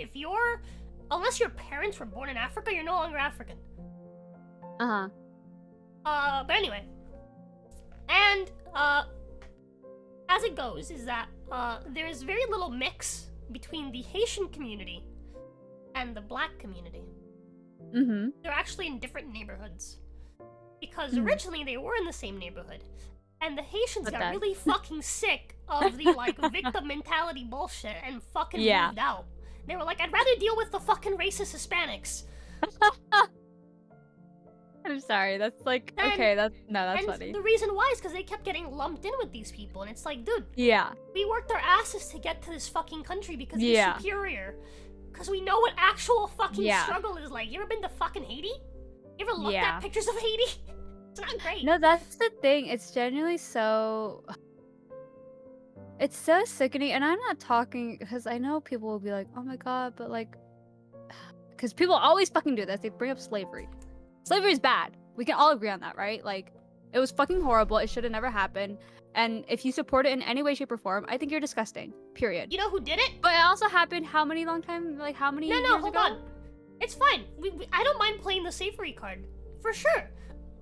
unless your parents were born in Africa, you're no longer African. But anyway, and as it goes, is that there is very little mix between the Haitian community and the black community. They're actually in different neighborhoods. Because originally they were in the same neighborhood. And the Haitians got really fucking sick of the, like, victim mentality bullshit and fucking moved out. They were like, I'd rather deal with the fucking racist Hispanics. I'm sorry, that's like, okay, that's funny. The reason why is because they kept getting lumped in with these people. And it's like, dude, we worked our asses to get to this fucking country because it's superior. Because we know what actual fucking struggle is like. You ever been to fucking Haiti? You ever looked at pictures of Haiti? It's not great. No, that's the thing. It's genuinely so... It's so sickening. And I'm not talking... Because I know people will be like, oh my god, but like... Because people always fucking do this. They bring up slavery. Slavery is bad. We can all agree on that, right? Like, it was fucking horrible. It should have never happened. And if you support it in any way, shape, or form, I think you're disgusting. Period. You know who did it? But it also happened how many long time? Like, how many years ago? No, hold on. It's fine. I don't mind playing the slavery card. For sure.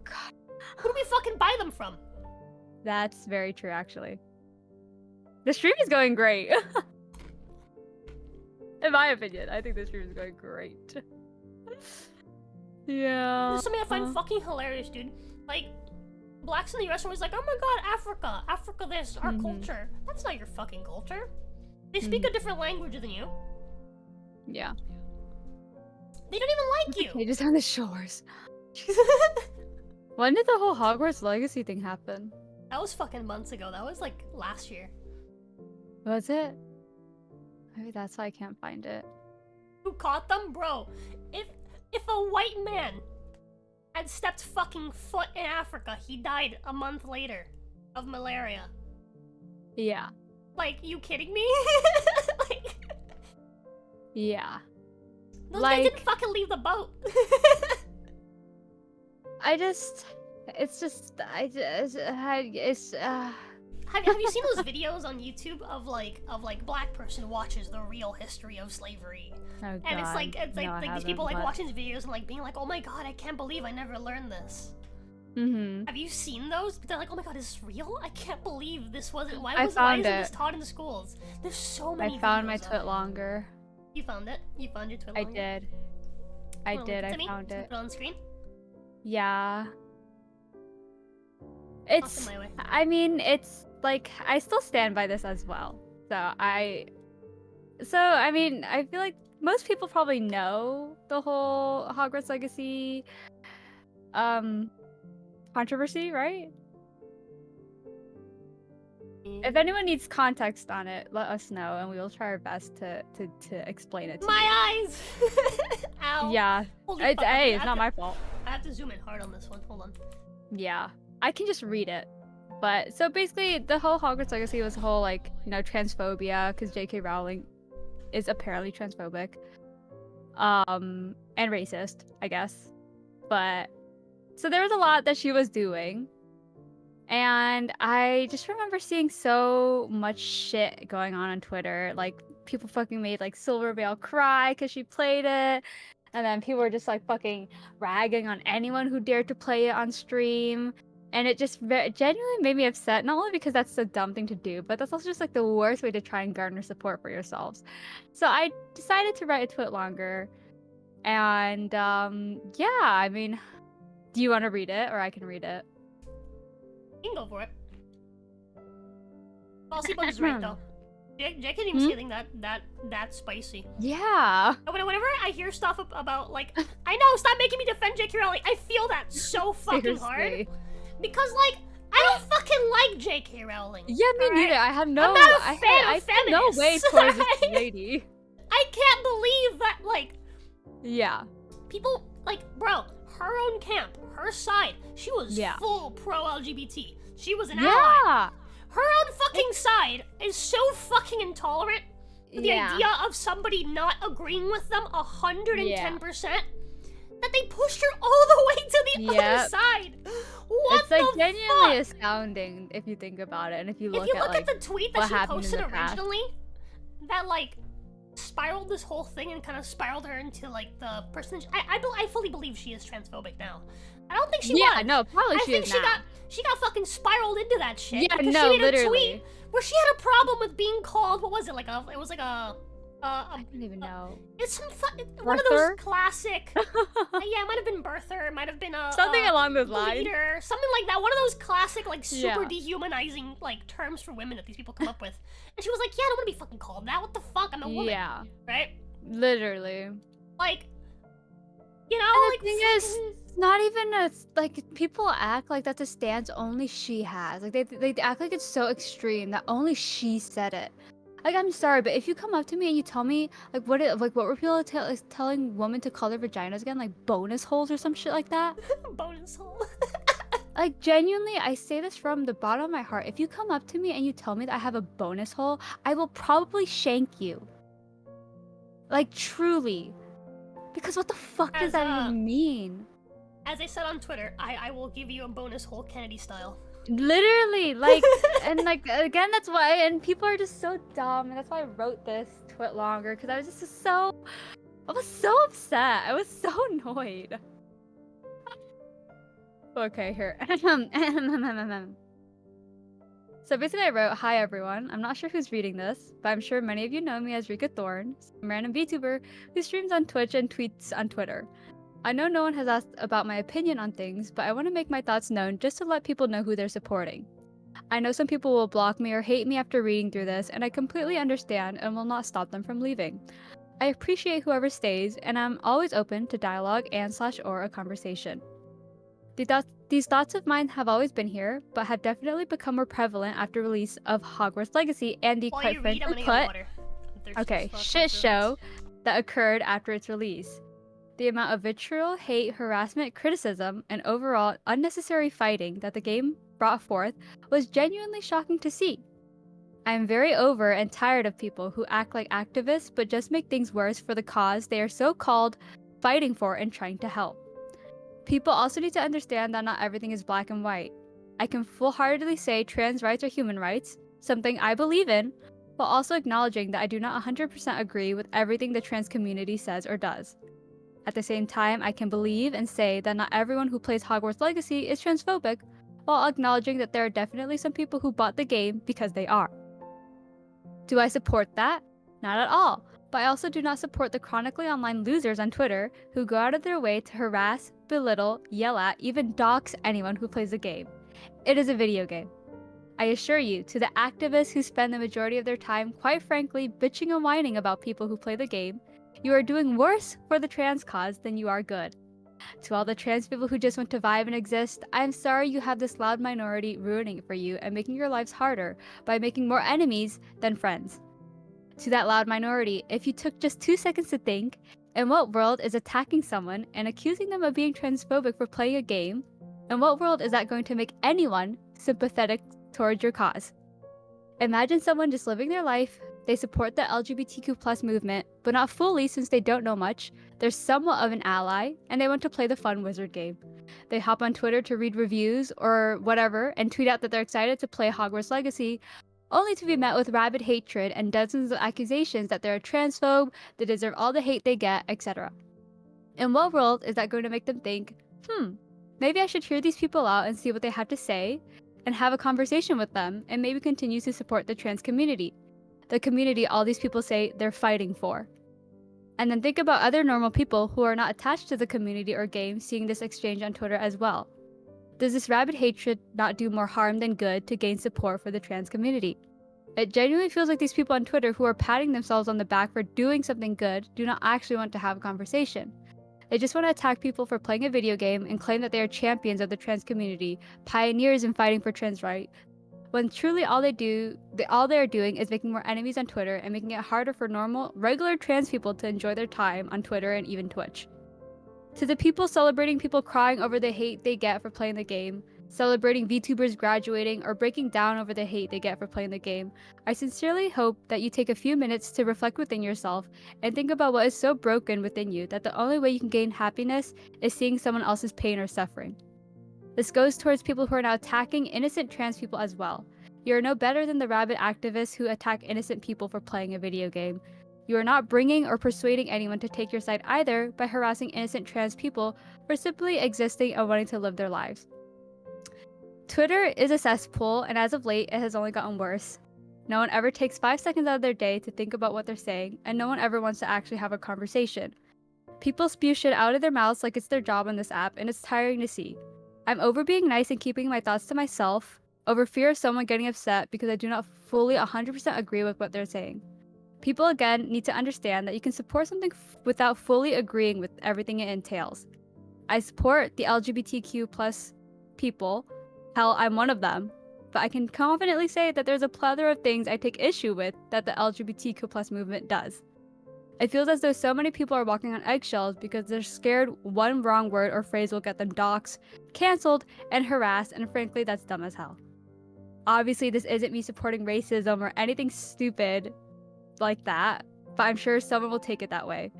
God. Who do we fucking buy them from? That's very true, actually. The stream is going great. In my opinion, I think the stream is going great. Yeah. This is something I find fucking hilarious, dude. Like, blacks in the US are always like, oh my god, Africa. Africa this, our culture. That's not your fucking culture. They speak a different language than you. Yeah. They don't even like you. They just on the shores. When did the whole Hogwarts Legacy thing happen? That was fucking months ago. That was like last year. Was it? Maybe that's why I can't find it. Who caught them? Bro, if a white man had stepped fucking foot in Africa, he died a month later of malaria. Yeah. Like, you kidding me? Like, yeah. Those guys didn't fucking leave the boat. Have you seen those videos on YouTube of like black person watches the real history of slavery? Oh, God. And it's like No, these people like watching these videos and like being like, oh my god, I can't believe I never learned this. Have you seen those? They're like, oh my god, is this real? I can't believe this wasn't. Why isn't this taught in the schools? There's so many. I found my twit longer. You found it? You found your twit longer? I did. I found it. Put it on screen. Yeah. It's, my way. I mean, it's like I still stand by this as well. I mean, I feel like most people probably know the whole Hogwarts Legacy controversy, right? If anyone needs context on it, let us know, and we will try our best to explain it to you. My eyes! Ow. Yeah. Holy fuck, Hey, I it's not my fault. I have to zoom in hard on this one. Hold on. Yeah. I can just read it. But, so basically, the whole Hogwarts Legacy was a whole, like, you know, transphobia, because J.K. Rowling is apparently transphobic. And racist, I guess. But, so there was a lot that she was doing. And I just remember seeing so much shit going on Twitter. Like, people fucking made, like, Silvervale cry because she played it. And then people were just, like, fucking ragging on anyone who dared to play it on stream. And it just genuinely made me upset, not only because that's a dumb thing to do, but that's also just, like, the worst way to try and garner support for yourselves. So I decided to write a tweet longer. And, yeah, I mean, do you want to read it, or I can read it? You can go for it. Falsybug is right though. Jake didn't even say anything that spicy. Yeah. Whenever I hear stuff about like, I know, stop making me defend J.K. Rowling. I feel that so fucking hard because like I don't fucking like J.K. Rowling. Yeah, me neither. I have no. I'm not a fan of feminist. No way towards this lady. I can't believe that like. Yeah. People like, bro, her own camp, her side. She was full pro LGBT. She was an ally. Her own fucking side is so fucking intolerant with the idea of somebody not agreeing with them 110% that they pushed her all the way to the other side. What it's like genuinely astounding if you think about it, and if you look at the tweet that she posted originally, that like spiraled this whole thing and kind of spiraled her into like the person. I fully believe she is transphobic now. I don't think she was. Yeah, no, probably she is now. She got fucking spiraled into that shit. Yeah, because no, she made literally. A tweet where she had a problem with being called. What was it? It was like a. I don't even know. It's one of those classic. Yeah, it might have been birther. It might have been something along those lines. Leader, something like that. One of those classic, like super dehumanizing, like terms for women that these people come up with. And she was like, "Yeah, I don't want to be fucking called that. What the fuck? I'm a woman." Yeah. Right. Literally. Like, you know, and like the thing is, it's not even like people act like that's a stance only she has. Like they act like it's so extreme that only she said it. Like, I'm sorry, but if you come up to me and you tell me like what were people telling women to call their vaginas again, like bonus holes or some shit like that? Bonus hole. Like, genuinely, I say this from the bottom of my heart. If you come up to me and you tell me that I have a bonus hole, I will probably shank you. Like, truly. Because what the fuck does that even mean? As I said on Twitter, I will give you a bonus hole Kennedy style. Literally, like, and like, again, that's why, and people are just so dumb, and that's why I wrote this tweet longer, because I was just I was so upset. I was so annoyed. Okay, here. So basically I wrote, "Hi everyone, I'm not sure who's reading this, but I'm sure many of you know me as Rika Thorne, some random VTuber who streams on Twitch and tweets on Twitter. I know no one has asked about my opinion on things, but I want to make my thoughts known just to let people know who they're supporting. I know some people will block me or hate me after reading through this, and I completely understand and will not stop them from leaving. I appreciate whoever stays, and I'm always open to dialogue and/or a conversation. These thoughts of mine have always been here, but have definitely become more prevalent after release of Hogwarts Legacy and the quite frankly shit show that occurred after its release. The amount of vitriol, hate, harassment, criticism, and overall unnecessary fighting that the game brought forth was genuinely shocking to see. I am very over and tired of people who act like activists but just make things worse for the cause they are so-called fighting for and trying to help. People also need to understand that not everything is black and white. I can full-heartedly say trans rights are human rights, something I believe in, while also acknowledging that I do not 100% agree with everything the trans community says or does. At the same time, I can believe and say that not everyone who plays Hogwarts Legacy is transphobic, while acknowledging that there are definitely some people who bought the game because they are. Do I support that? Not at all, but I also do not support the chronically online losers on Twitter who go out of their way to harass, belittle, yell at, even dox anyone who plays the game. It is a video game. I assure you, to the activists who spend the majority of their time, quite frankly, bitching and whining about people who play the game, you are doing worse for the trans cause than you are good. To all the trans people who just want to vibe and exist, I'm sorry you have this loud minority ruining it for you and making your lives harder by making more enemies than friends. To that loud minority, if you took just 2 seconds to think, in what world is attacking someone and accusing them of being transphobic for playing a game? In what world is that going to make anyone sympathetic towards your cause? Imagine someone just living their life, they support the LGBTQ plus movement, but not fully since they don't know much, they're somewhat of an ally, and they want to play the fun wizard game. They hop on Twitter to read reviews or whatever and tweet out that they're excited to play Hogwarts Legacy, only to be met with rabid hatred and dozens of accusations that they're a transphobe, they deserve all the hate they get, etc. In what world is that going to make them think, maybe I should hear these people out and see what they have to say, and have a conversation with them, and maybe continue to support the trans community? The community all these people say they're fighting for. And then think about other normal people who are not attached to the community or game seeing this exchange on Twitter as well. Does this rabid hatred not do more harm than good to gain support for the trans community? It genuinely feels like these people on Twitter who are patting themselves on the back for doing something good do not actually want to have a conversation. They just want to attack people for playing a video game and claim that they are champions of the trans community, pioneers in fighting for trans rights, when truly all they are doing is making more enemies on Twitter and making it harder for normal, regular trans people to enjoy their time on Twitter and even Twitch. To the people celebrating people crying over the hate they get for playing the game, celebrating VTubers graduating, or breaking down over the hate they get for playing the game, I sincerely hope that you take a few minutes to reflect within yourself and think about what is so broken within you that the only way you can gain happiness is seeing someone else's pain or suffering. This goes towards people who are now attacking innocent trans people as well. You are no better than the rabid activists who attack innocent people for playing a video game. You are not bringing or persuading anyone to take your side either by harassing innocent trans people for simply existing and wanting to live their lives. Twitter is a cesspool, and as of late, it has only gotten worse. No one ever takes 5 seconds out of their day to think about what they're saying, and no one ever wants to actually have a conversation. People spew shit out of their mouths like it's their job on this app, and it's tiring to see. I'm over being nice and keeping my thoughts to myself, over fear of someone getting upset because I do not fully 100% agree with what they're saying. People, again, need to understand that you can support something without fully agreeing with everything it entails. I support the LGBTQ plus people. Hell, I'm one of them. But I can confidently say that there's a plethora of things I take issue with that the LGBTQ plus movement does. It feels as though so many people are walking on eggshells because they're scared one wrong word or phrase will get them doxxed, cancelled, and harassed, and frankly, that's dumb as hell. Obviously, this isn't me supporting racism or anything stupid like that, but I'm sure someone will take it that way.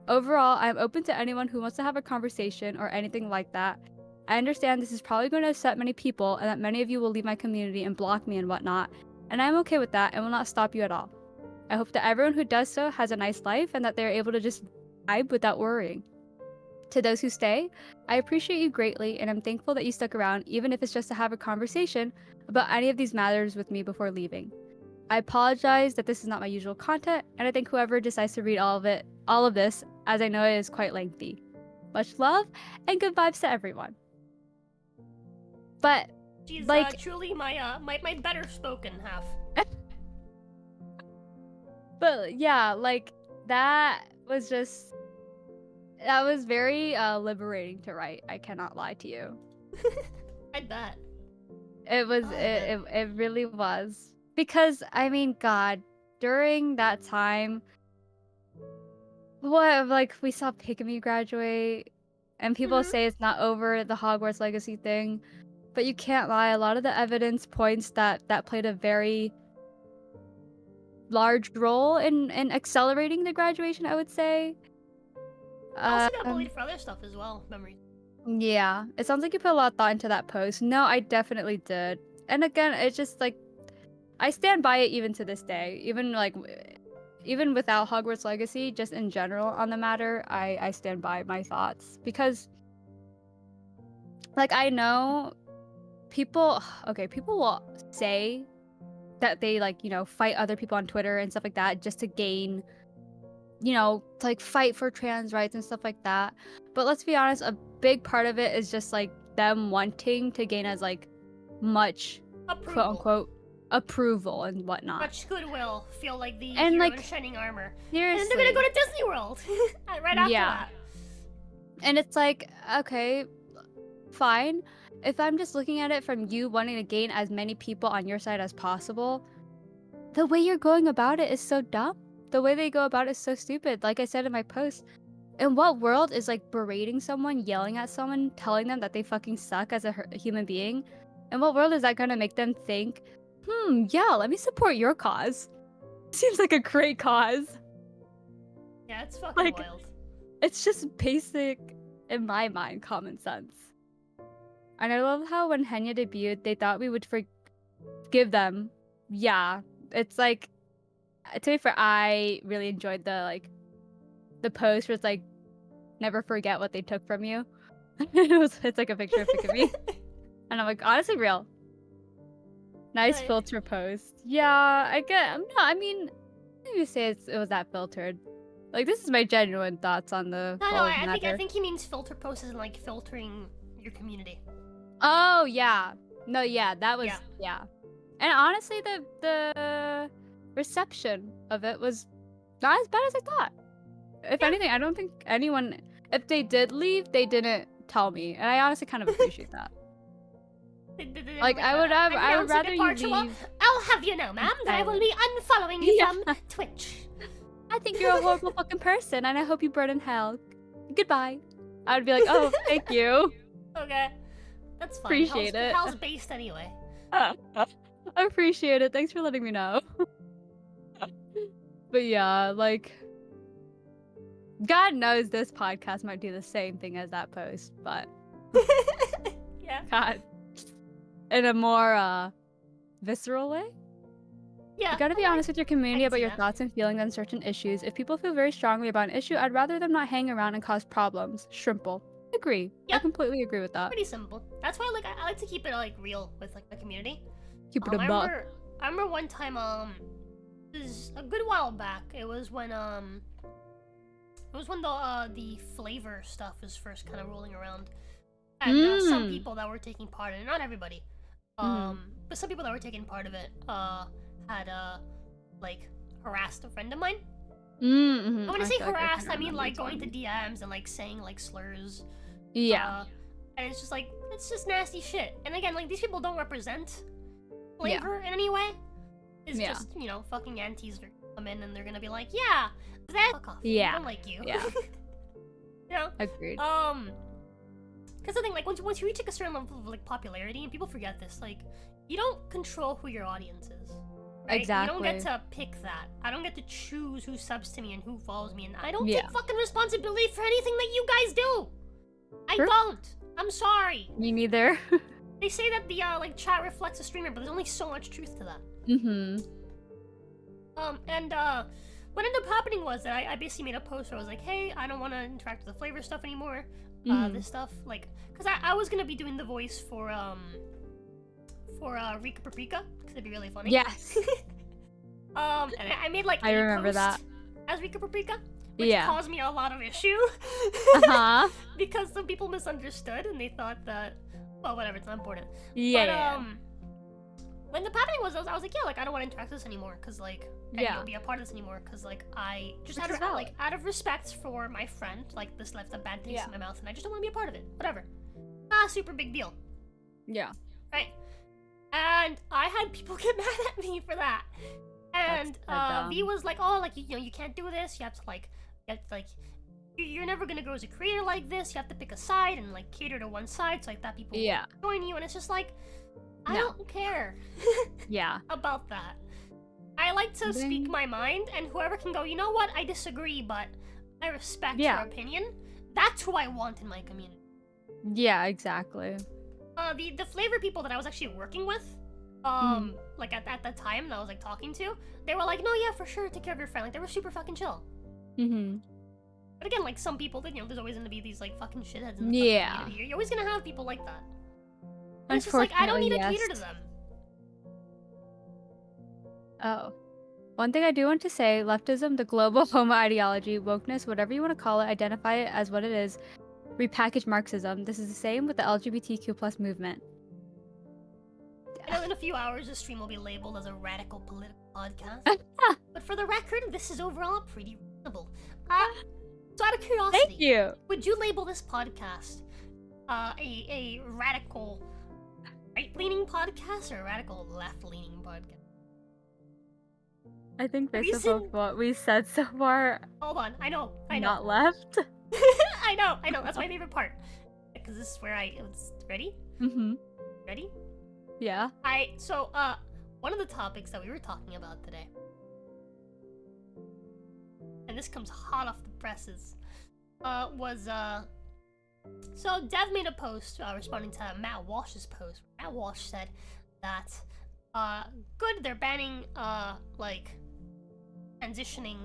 Overall, I'm open to anyone who wants to have a conversation or anything like that. I understand this is probably going to upset many people and that many of you will leave my community and block me and whatnot, and I'm okay with that and will not stop you at all. I hope that everyone who does so has a nice life and that they're able to just vibe without worrying. To those who stay, I appreciate you greatly and I'm thankful that you stuck around even if it's just to have a conversation about any of these matters with me before leaving. I apologize that this is not my usual content, and I thank whoever decides to read all of this, as I know it is quite lengthy. Much love and good vibes to everyone. But she's like truly my better spoken half. But yeah, like that was very liberating to write. I cannot lie to you. I bet. It was it really was. Because I mean, God, during that time, we saw Pygmy graduate, and people say it's not over, the Hogwarts Legacy thing, but you can't lie. A lot of the evidence points that played a very large role in accelerating the graduation, I would say. I also got bullied for other stuff as well. Memories. Yeah, it sounds like you put a lot of thought into that post. No, I definitely did. And again, it's just like I stand by it even to this day. Even without Hogwarts Legacy, just in general on the matter, I stand by my thoughts because like I know people will say that they fight other people on Twitter and stuff like that just to gain to fight for trans rights and stuff like that. But let's be honest, a big part of it is just them wanting to gain as much quote Approval. unquote approval and whatnot. Much goodwill. Feel like the And, hero like, in shining armor. Seriously. And they're gonna go to Disney World right after Yeah. that. And it's like, okay, fine. If I'm just looking at it from you wanting to gain as many people on your side as possible, the way you're going about it is so dumb. The way they go about it is so stupid. Like I said in my post, in what world is like berating someone, yelling at someone, telling them that they fucking suck as a human being? In what world is that gonna make them think, yeah, let me support your cause? Seems like a great cause. Yeah, it's fucking Like, wild. It's just basic, in my mind, common sense. And I love how when Henya debuted, they thought we would forgive them. Yeah, it's like, to be fair, I really enjoyed the post where it's like, never forget what they took from you. It's like a picture of me. And I'm like, honestly, real. Nice Right. filter post. Yeah, I mean, maybe say it was that filtered. Like, this is my genuine thoughts on the No, whole I matter. think he means filter posts and like filtering your community. Oh, yeah. No, yeah, that was, Yeah. yeah. And honestly, the reception of it was not as bad as I thought. If anything, I don't think anyone, if they did leave, they didn't tell me. And I honestly kind of appreciate that. Like, I would rather you leave. I'll have you know, ma'am, that I will be unfollowing you Yeah. from Twitch. I think you're a horrible fucking person, and I hope you burn in hell. Goodbye. I would be like, oh, thank you. Okay. That's fine. Appreciate it. Hell's based anyway. I appreciate it. Thanks for letting me know. But yeah, like, God knows this podcast might do the same thing as that post, but Yeah. God, in a more visceral way. Yeah. You gotta be honest with your community can about see your that. thoughts and feelings on certain issues. If people feel very strongly about an issue, I'd rather them not hang around and cause problems. Shrimple. Agree. I Yeah. completely agree with that. Pretty simple. That's why like I like to keep it like real with like the community. Keep it a I buck. remember one time it was a good while back. It was when the flavor stuff was first kind of rolling around. And some people that were taking part in it, not everybody. But some people that were taking part of it had like harassed a friend of mine. Mm-hmm. When I say harassed, I mean like going to DMs and like saying like slurs. Yeah. And it's just nasty shit. And again, like these people don't represent Yeah. flavor in any way. It's Yeah. just, you know, fucking aunties are gonna come in and they're gonna be like, yeah, fuck off. Yeah. I don't like you. Yeah. You know? Agreed. Because the thing, like, once you reach like a certain level of like popularity, and people forget this, like, you don't control who your audience is. Right? Exactly. You don't get to pick that. I don't get to choose who subs to me and who follows me, and I don't Yeah. take fucking responsibility for anything that you guys do. I True. don't. I'm sorry. Me neither. They say that the like chat reflects a streamer, but there's only so much truth to that. Mm-hmm. What ended up happening was that I basically made a post where I was like, hey, I don't want to interact with the flavor stuff anymore. This stuff, like, because I was gonna be doing the voice for Rika Paprika, because it'd be really funny. Yes. And I made like I a remember that. post as Rika Paprika, which Yeah. caused me a lot of issue. Uh-huh. Because some people misunderstood and they thought that, well, whatever, it's not important. Yeah. But when the happening was, I was like, yeah, like I don't want to interact with this anymore, cause like I Yeah. don't be a part of this anymore, cause like I just Which out is of valid. out of respect for my friend, like this left a bad taste Yeah. in my mouth, and I just don't want to be a part of it. Whatever. Super big deal, Yeah. right? And I had people get mad at me for that, and That's so V was like, oh, like you know, you can't do this. You have to like, you're never gonna grow as a creator like this. You have to pick a side and like cater to one side, so like that people Yeah. will join you, and it's just like, I No. don't care Yeah. about that. I like to speak Then- my mind, and whoever can go, you know what, I disagree, but I respect Yeah. your opinion. That's who I want in my community. Yeah, exactly. The flavor people that I was actually working with, like at that time that I was like talking to, they were like, no, yeah, for sure, take care of your friend. Like they were super fucking chill. Mm-hmm. But again, like some people, that you know, there's always gonna be these like fucking shitheads in the Yeah. fucking community. You're always gonna have people like that. And it's just like I don't need to cater to them. Oh. One thing I do want to say, leftism, the global homo ideology, wokeness, whatever you want to call it, identify it as what it is, repackage Marxism. This is the same with the LGBTQ plus movement. in a few hours, the stream will be labeled as a radical political podcast. But for the record, this is overall pretty reasonable. So out of curiosity, Thank you. would you label this podcast a radical right-leaning podcast or a radical left-leaning podcast? I think based on what we said so far, hold on, I know. Not left. I know. That's my favorite part. Because this is where ready? Mm-hmm. Ready? Yeah. So one of the topics that we were talking about today, and this comes hot off the presses, was so Dev made a post responding to Matt Walsh's post. Matt Walsh said that good, they're banning like transitioning,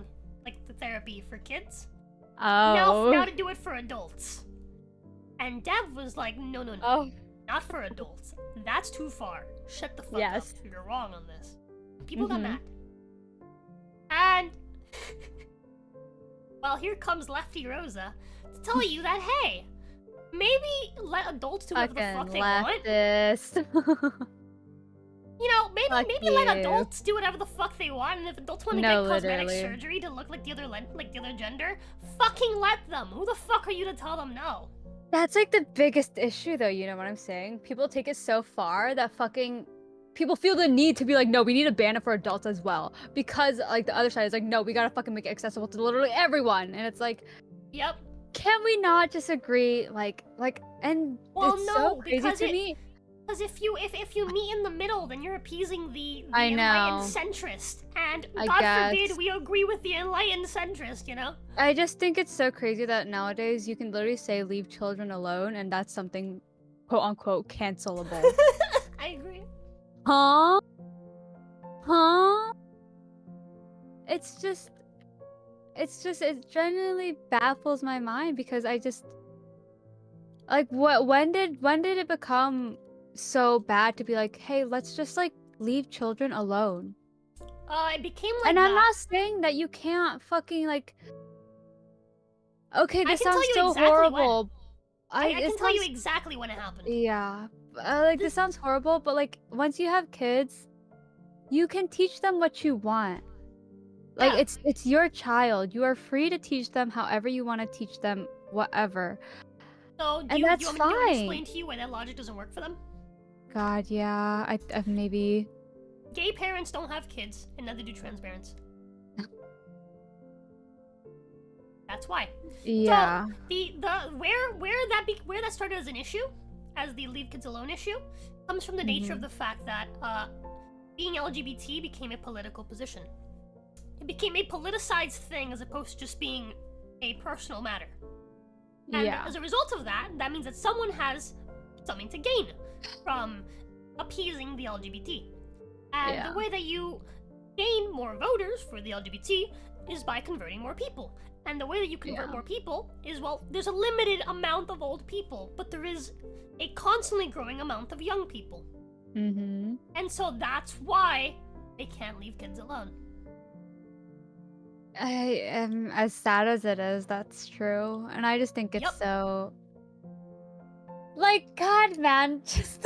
like the therapy for kids. Oh. Now to do it for adults. And Dev was like, no, Oh. not for adults. That's too far. Shut the fuck Yes. up. You're wrong on this. People got mad. And well, here comes Lefty Rosa to tell you that hey, maybe let adults do whatever the fuck they want. You know, maybe let adults do whatever the fuck they want, and if adults want to get cosmetic surgery to look like the other gender, fucking let them. Who the fuck are you to tell them no? That's like the biggest issue, though. You know what I'm saying? People take it so far that people feel the need to be like, no, we need to ban it for adults as well, because like the other side is like, no, we gotta fucking make it accessible to literally everyone, and it's like, yep. Can we not just agree? And well, it's no, so crazy because to me. Because if you meet in the middle, then you're appeasing the I know. enlightened centrist, and God forbid we agree with the enlightened centrist, you know? I just think it's so crazy that nowadays you can literally say leave children alone, and that's something quote unquote cancelable. I agree. Huh? It genuinely baffles my mind, because I just like, when did it become so bad to be like, hey, let's just like leave children alone? It became like and that. I'm not saying that you can't fucking like, okay, this sounds so exactly horrible. I can tell you exactly when it happened. Yeah, like this sounds horrible, but like once you have kids, you can teach them what you want. Like it's your child. You are free to teach them however you want to teach them, whatever. So and you that's want fine. me to explain to you why that logic doesn't work for them? God, yeah, I maybe. Gay parents don't have kids, and neither do trans parents. That's why. Yeah. So where that started as an issue, as the leave kids alone issue, comes from the nature of the fact that being LGBT became a political position. It became a politicized thing as opposed to just being a personal matter. And as a result of that, that means that someone has something to gain from appeasing the LGBT. And the way that you gain more voters for the LGBT is by converting more people. And the way that you convert more people is, well, there's a limited amount of old people, but there is a constantly growing amount of young people. And so that's why they can't leave kids alone. I am, as sad as it is, that's true. And I just think it's so... Like, God, man, just...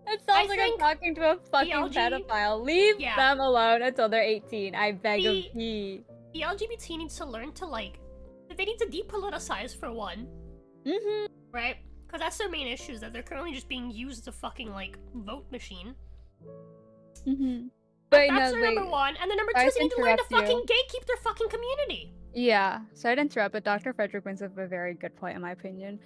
It sounds like I'm talking to a fucking pedophile. Leave them alone until they're 18. I beg of you. The LGBT needs to learn to, like... They need to depoliticize, for one. Right? Because that's their main issue, is that they're currently just being used as a fucking, like, vote machine. That's their number one. And the number two is they need to learn to fucking gatekeep their fucking community. Yeah. Sorry to interrupt, but Dr. Frederick brings up a very good point, in my opinion.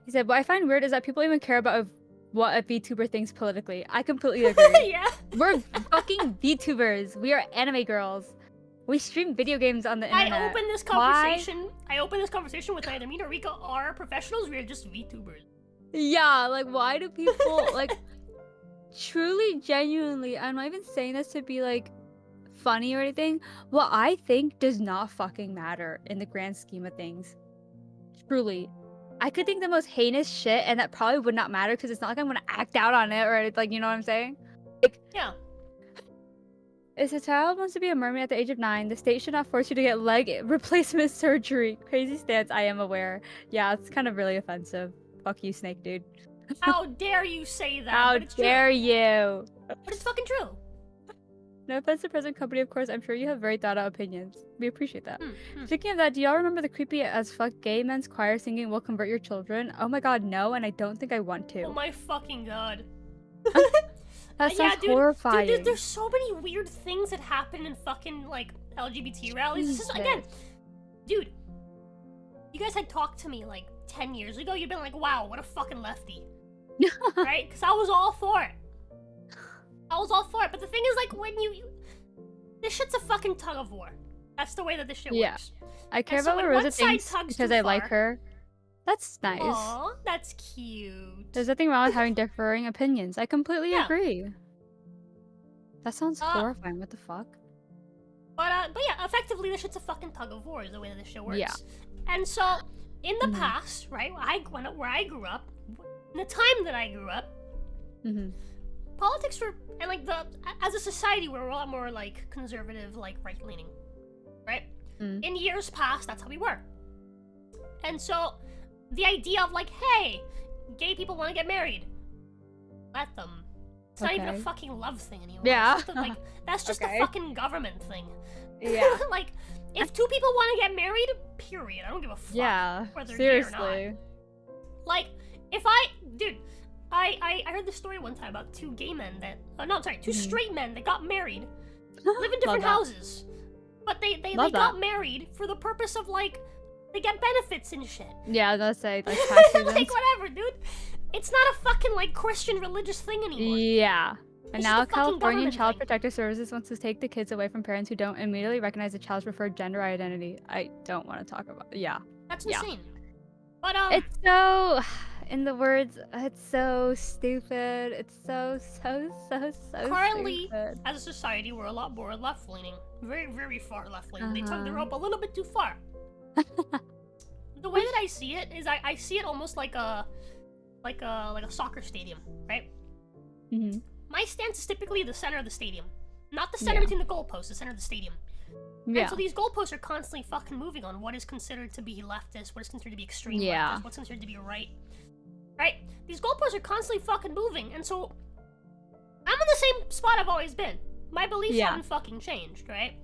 He said, what I find weird is that people even care about what a VTuber thinks politically. I completely agree. We're fucking VTubers. We are anime girls. We stream video games on the internet. I opened this conversation with neither me nor Rika are professionals. We are just VTubers. Yeah, like, why do people, like, truly, genuinely, I'm not even saying this to be, like, funny or anything, what I think does not fucking matter in the grand scheme of things. Truly. I could think the most heinous shit, and that probably would not matter, because it's not like I'm gonna act out on it, or, like, you know what I'm saying? Like, yeah. If a child wants to be a mermaid at the age of 9, the state should not force you to get leg replacement surgery. Crazy stance, I am aware. Yeah, it's kind of really offensive. Fuck you, snake dude. How dare you say that? How dare you? But it's fucking true. No offense to present company, of course. I'm sure you have very thought out opinions. We appreciate that. Hmm. Speaking of that, do y'all remember the creepy as fuck gay men's choir singing "Will Convert Your Children"? Oh my god, no, and I don't think I want to. Oh my fucking god. That sounds yeah, dude, horrifying. Dude, there's so many weird things that happen in fucking, like, LGBT rallies. This is, again, dude, you guys had talked to me, like, 10 years ago. You'd been like, wow, what a fucking lefty. Right? Because I was all for it. I was all for it. But the thing is, like, when this shit's a fucking tug of war. That's the way that this shit works. I care And so about when what one Rosa side thinks tugs because too I like far- her. That's nice. Aw, that's cute. There's nothing wrong with having differing opinions. I completely Yeah. agree. That sounds horrifying. What the fuck? But yeah, effectively, this shit's a fucking tug of war is the way that this shit works. Yeah. And so, in the past, right, where I grew up, in the time that I grew up, politics were, and like as a society, we're a lot more like conservative, like right-leaning, right? In years past, that's how we were. And so, the idea of like, hey, gay people want to get married, let them. It's not even a fucking love thing anymore. Yeah. That's just a fucking government thing. Yeah. Like, if two people want to get married, period. I don't give a fuck. Yeah. Whether Seriously. Gay or not. Like, dude, I heard this story one time about two gay men that, two straight men that got married, live in different houses, but they got married for the purpose of like, they get benefits and shit. Yeah, I was gonna say like tax reasons. Like whatever, dude. It's not a fucking like Christian religious thing anymore. Yeah. And It's now just a fucking Californian government Child thing. Protective Services wants to take the kids away from parents who don't immediately recognize the child's preferred gender identity. I don't want to talk about it. Yeah. That's insane. But It's so, in the words, it's so stupid. It's so currently, stupid. as a society, we're a lot more left-leaning. Very, very far left-leaning. They tug the rope a little bit too far. The way that I see it is I see it almost like a soccer stadium, right? My stance is typically the center of the stadium. Not the center between the goalposts, the center of the stadium. Yeah. And so these goalposts are constantly fucking moving on what is considered to be leftist, what is considered to be extreme leftist, what's considered to be right. Right? These goalposts are constantly fucking moving, and so I'm in the same spot I've always been. My beliefs haven't fucking changed, right?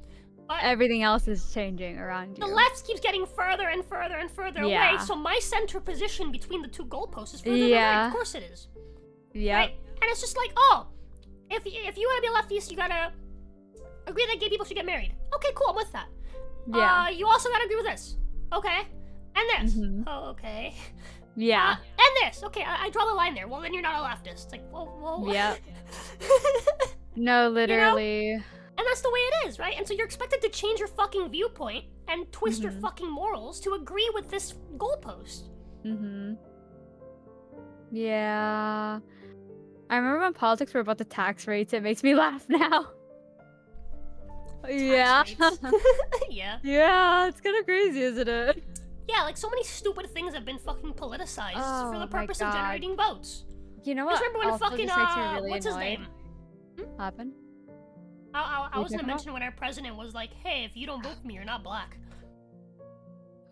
But everything else is changing around you. the left keeps getting further and further and further away, so my center position between the two goalposts is further to the right. Of course it is. Yeah. Right? And it's just like, oh, if you want to be a leftist, you gotta agree that gay people should get married. Okay, cool, I'm with that. Yeah. You also gotta agree with this. Okay. And this. Oh, okay. Yeah. And this. Okay, I draw the line there. Well, then you're not a leftist. It's like, whoa. Yeah. No, literally. You know? And that's the way it is, right? And so you're expected to change your fucking viewpoint and twist your fucking morals to agree with this goalpost. Yeah. I remember when politics were about the tax rates. It makes me laugh now. Yeah. Yeah. Yeah, it's kind of crazy, isn't it? Yeah, like so many stupid things have been fucking politicized for the purpose of generating votes. You know what? Just remember when fucking really what's his name? Happened? I was gonna mention when our president was like, "Hey, if you don't vote for me, you're not black."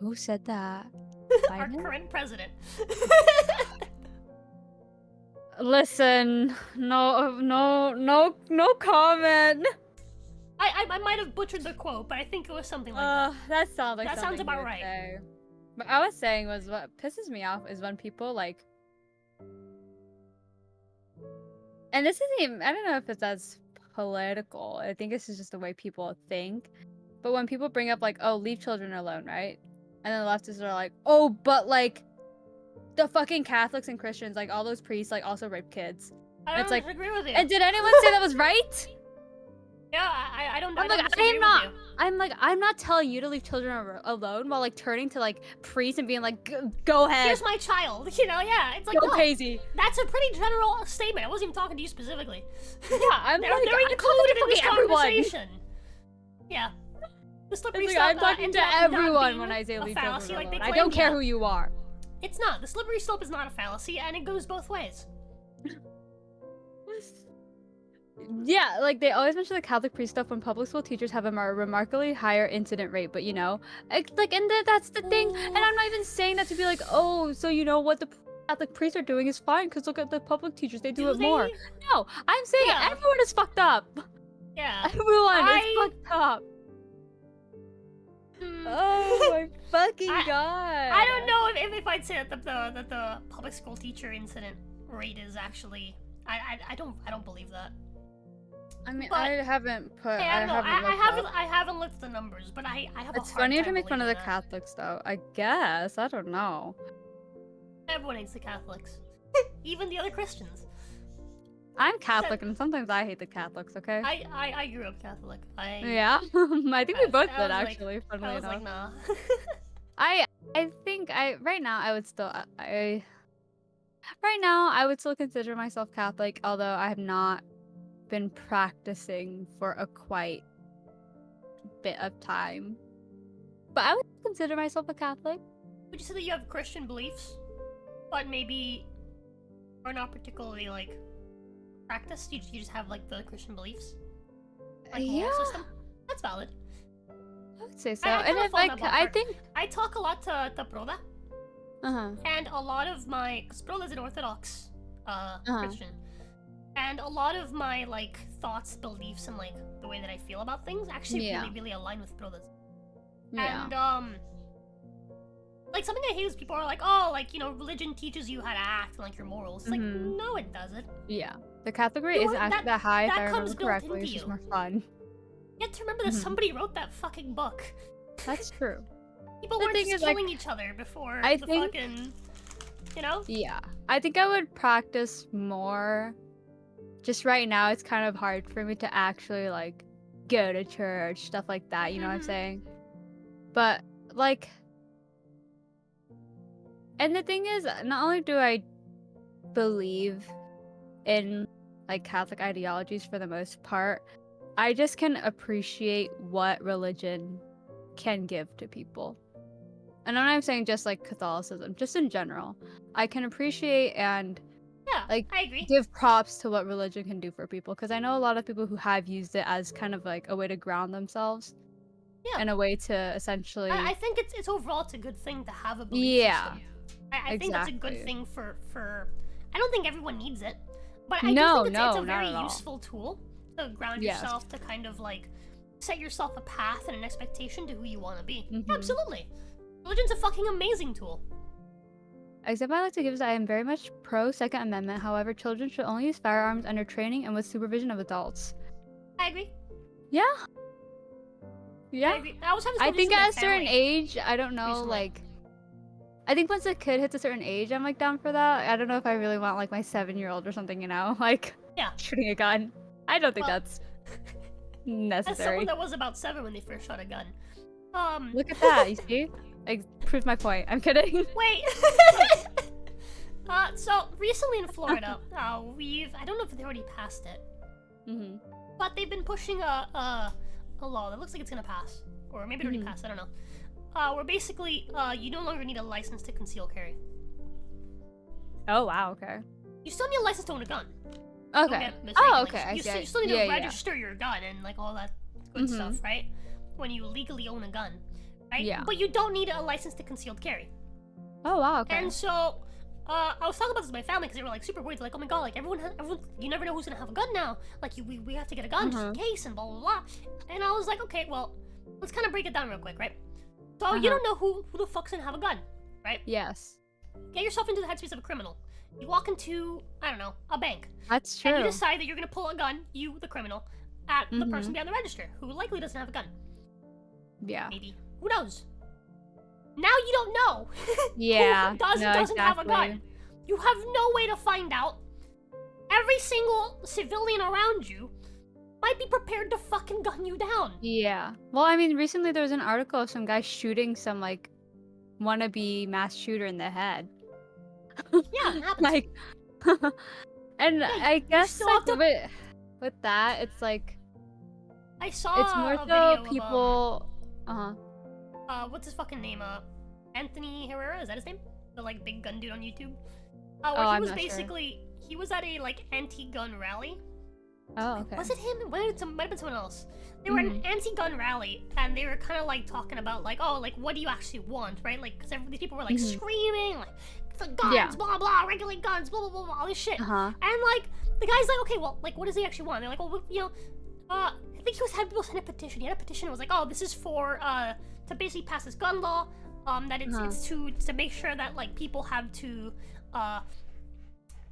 Who said that? Our current president. Listen, no comment. I might have butchered the quote, but I think it was something like that. That sounds like that sounds something about you would right. say. But I was saying was what pisses me off is when people like, and this isn't even, I don't know if it's as political. I think this is just the way people think. But when people bring up like, oh, leave children alone, right? And then the leftists are like, oh, but like the fucking Catholics and Christians, like all those priests, like also rape kids. I don't agree with you. And did anyone say that was right? Yeah, I don't. I'm I like, don't disagree with you. I'm not telling you to leave children alone while like turning to like priests and being like, go ahead. Here's my child. You know, yeah. It's like, go no, crazy. That's a pretty general statement. I wasn't even talking to you specifically. Yeah, I'm they're like, included in this everyone. conversation. Yeah. The slippery like, slope. I'm talking to everyone when I say leave children alone. I don't care who you are. It's not. The slippery slope is not a fallacy, and it goes both ways. Yeah, like they always mention the Catholic priest stuff when public school teachers have a remarkably higher incident rate, but you know, like, and that's the thing. And I'm not even saying that to be like, oh, so you know what the Catholic priests are doing is fine because look at the public teachers, they do Do it more. they? No, I'm saying Yeah. everyone is fucked up. Yeah. Everyone is fucked up. Hmm. Oh my fucking I- god. I don't know if I'd say that the public school teacher incident rate is actually. I don't believe that. I mean, But- I haven't put. Yeah, I don't know. Looked I up. haven't looked at the numbers, but I have It's a hard funny time to make fun of the believing that. Catholics, though. I guess. I don't know. Everyone hates the Catholics, even the other Christians. I'm Catholic, and sometimes I hate the Catholics. Okay. I grew up Catholic. Yeah. I think we both I did was like- actually. Funnily I was enough. like, nah. I think right now I would still right now I would still consider myself Catholic, although I have not been practicing for a quite bit of time. But I would consider myself a Catholic. Would you say that you have Christian beliefs, but maybe are not particularly like practiced? You just have like the Christian beliefs, like moral Yeah. system. That's valid. I would say so. I And kinda if fall in like that I ballpark. think I talk a lot to Broda, uh-huh. and a lot of my cause Broda's an Orthodox Christian, and a lot of my like thoughts, beliefs, and like the way that I feel about things actually Yeah. really align with Broda's. Yeah. And like something I hate is people are like, oh, like, you know, religion teaches you how to act and like your morals. It's like, Mhm. no, it doesn't. Yeah. The Catholic rate You isn't know, actually that high if that I remember comes built correctly. into It's just you. more fun. You have to remember that Mhm. somebody wrote that fucking book. That's true. People The were thing just is, like, killing each other before I the think- fucking, you know? Yeah. I think I would practice more. Just right now it's kind of hard for me to actually like go to church, stuff like that, you know what I'm Mhm. saying? But like and the thing is, not only do I believe in like Catholic ideologies for the most part, I just can appreciate what religion can give to people. And I'm not saying just like Catholicism, just in general. I can appreciate and Yeah, like, I agree. give props to what religion can do for people, because I know a lot of people who have used it as kind of like a way to ground themselves. Yeah. And a way to essentially I think it's overall it's a good thing to have a belief Yeah. system. I think that's a good Exactly. thing for I don't think everyone needs it, but I No, do think it's no, a not very at all. useful tool to ground Yes. yourself, to kind of like set yourself a path and an expectation to who you want to be. Mhm. Absolutely. Religion's a fucking amazing tool. Except I like to give is I am very much pro Second Amendment. However, children should only use firearms under training and with supervision of adults. I agree. Yeah. I Yeah. agree. I was having this I think conversation at a with my certain family. age, I don't know, recently. like I think once a kid hits a certain age, I'm like down for that. I don't know if I really want like my 7-year-old or something, you know, like Yeah. shooting a gun. I don't think Well, that's As necessary. someone that was about 7 when they first shot a gun. Look at that, you see? I proved my point. I'm kidding. Wait. So recently in Florida, I don't know if they already passed it, hmm but they've been pushing a law that looks like it's gonna pass, or maybe it already Mhm. passed. I don't know. Where basically, you no longer need a license to conceal carry. Oh wow, okay. You still need a license to own a gun. Don't Okay. get mistaken. Oh, Like, okay. I you, see. you still need to Yeah, yeah. register your gun and like all that good Mhm. stuff, right? When you legally own a gun, right? Yeah. But you don't need a license to concealed carry. Oh wow, okay. And so, I was talking about this with my family because they were like super worried. They're like, oh my god, like everyone, you never know who's gonna have a gun now. Like, we have to get a gun just in case and blah blah blah. And I was like, okay, well, let's kind of break it down real quick, right? So you Uh-huh. don't know who the fuck's gonna have a gun, right? Yes. Get yourself into the headspace of a criminal. You walk into, I don't know, a bank, That's true. and you decide that you're gonna pull a gun, you the criminal, at the Mhm. person behind the register who likely doesn't have a gun. Yeah. Maybe. Who knows? Now you don't know. Yeah. Who does no, doesn't have a exactly. gun. You have no way to find out. Every single civilian around you might be prepared to fucking gun you down. Yeah. Well, I mean, recently there was an article of some guy shooting some like wannabe mass shooter in the head. Yeah, it happens. Like, and Yeah, I guess still like have to- with that, it's like I saw it's more a so video people. what's his fucking name? Anthony Herrera, is that his name? The like big gun dude on YouTube. Oh, Where he I'm was not sure. basically he was at a like anti-gun rally. Oh, okay. Was it him? Might have been someone else. They were at an anti-gun rally, and they were kind of like talking about like, oh, like what do you actually want, right? Like, because these people were like Mhm. screaming, like the guns, Yeah. blah blah, regulate guns, blah blah blah, blah all this shit. Uh-huh. And like the guy's like, okay, well, like what does he actually want? They're like, well, you know, I think he was had people sign a petition. He had a petition. It was like, oh, this is for to basically pass this gun law. That it's to make sure that like people have to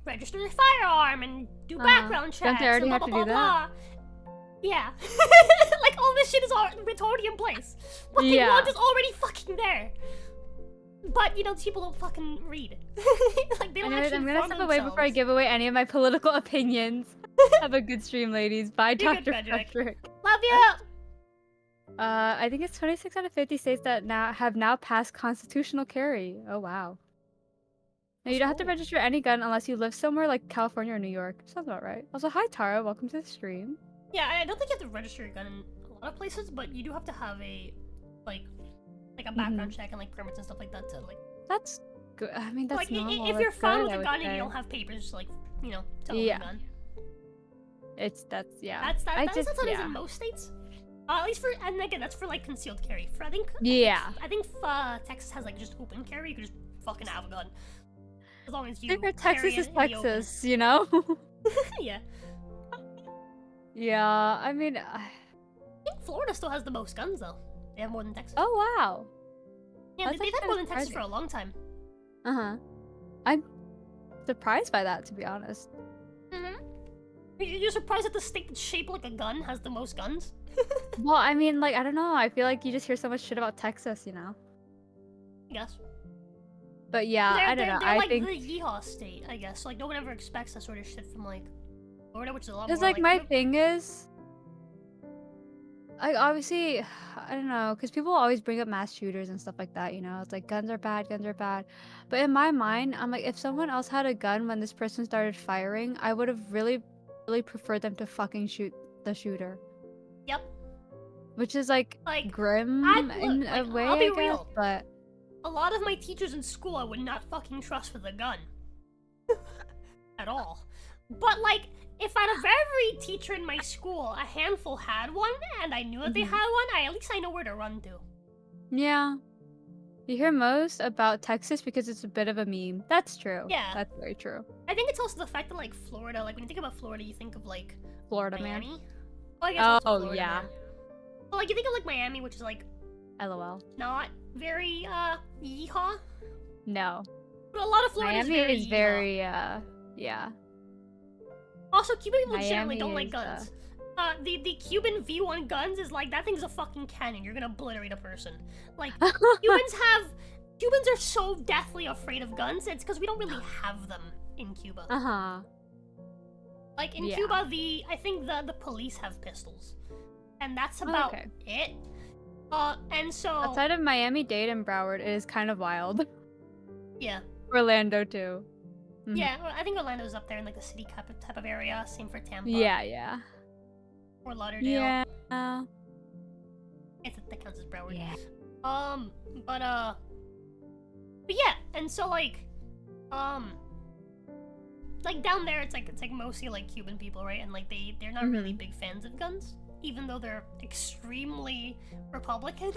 register their firearm and do background checks. Don't they already and blah, have to blah, do blah, blah. Yeah. Like all this shit is it's already in place. What they want is already fucking there. But you know, people don't fucking read. Like they don't Anyways, actually I'm gonna inform step away before I themselves. give away any of my political opinions. Have a good stream, ladies. Bye, You're good, Dr. Frederick. Frederick. Love you. I think it's 26 out of 50 states that have now passed constitutional carry. Oh wow. Now you don't have to register any gun unless you live somewhere like California or New York. Sounds about right. Also, hi Tara, welcome to the stream. Yeah, I don't think you have to register your gun in a lot of places, but you do have to have a like a background check and like permits and stuff like that to like. That's good. I mean, that's like normal. if you're That's found good, with I a would gun and say. you don't have papers, like you know, to own a gun. That's That's what it is in most states. At least for, and again, that's for like concealed carry. For I think Texas has like just open carry. You can just fucking have a gun as long as you. Texas is Texas, you know. Yeah. Yeah, I mean. I think Florida still has the most guns though. They have more than Texas. Oh wow. Yeah, That's they've had more than surprising. Texas for a long time. I'm surprised by that, to be honest. You're surprised that the state that's shaped like a gun has the most guns? Well, I mean, like, I don't know. I feel like you just hear so much shit about Texas, you know? I guess. But yeah, I don't know. They're I like think. the yeehaw state, I guess. Like, no one ever expects that sort of shit from, like, Florida, which is a lot more Because, like, my thing is. Like, obviously, I don't know. Because people always bring up mass shooters and stuff like that, you know? It's like, guns are bad, guns are bad. But in my mind, I'm like, if someone else had a gun when this person started firing, I would have really preferred them to fucking shoot the shooter. Yep. Which is like grim in a way, I'll be I guess, real. but a lot of my teachers in school I would not fucking trust with a gun. At all. But like, if out of every teacher in my school, a handful had one, and I knew that they had one, at least I know where to run to. yeah. You hear most about Texas because it's a bit of a meme. That's true. Yeah. That's very true. I think it's also the fact that like Florida, like when you think about Florida, you think of like Florida Miami. man. Well, I guess also Oh, Florida, yeah. man. Well, like you think of like Miami, which is like LOL. not very yeehaw. No. But a lot of Florida Miami is is very yeah. Also, Cuban people generally Miami don't like is, guns. The Cuban V1 guns is like, that thing's a fucking cannon. You're gonna obliterate a person. Like, Cubans are so deathly afraid of guns. It's because we don't really have them in Cuba. Like, in Cuba, I think the police have pistols. And that's about it. And so... outside of Miami-Dade and Broward, it is kind of wild. Yeah. Orlando, too. Yeah, I think Orlando's up there in like the city type of area. Same for Tampa. Yeah. Or Lauderdale. Yeah. I guess that counts as Broward. Yeah. But yeah, and so like down there it's like mostly like Cuban people, right? And like they're not really big fans of guns, even though they're extremely Republican.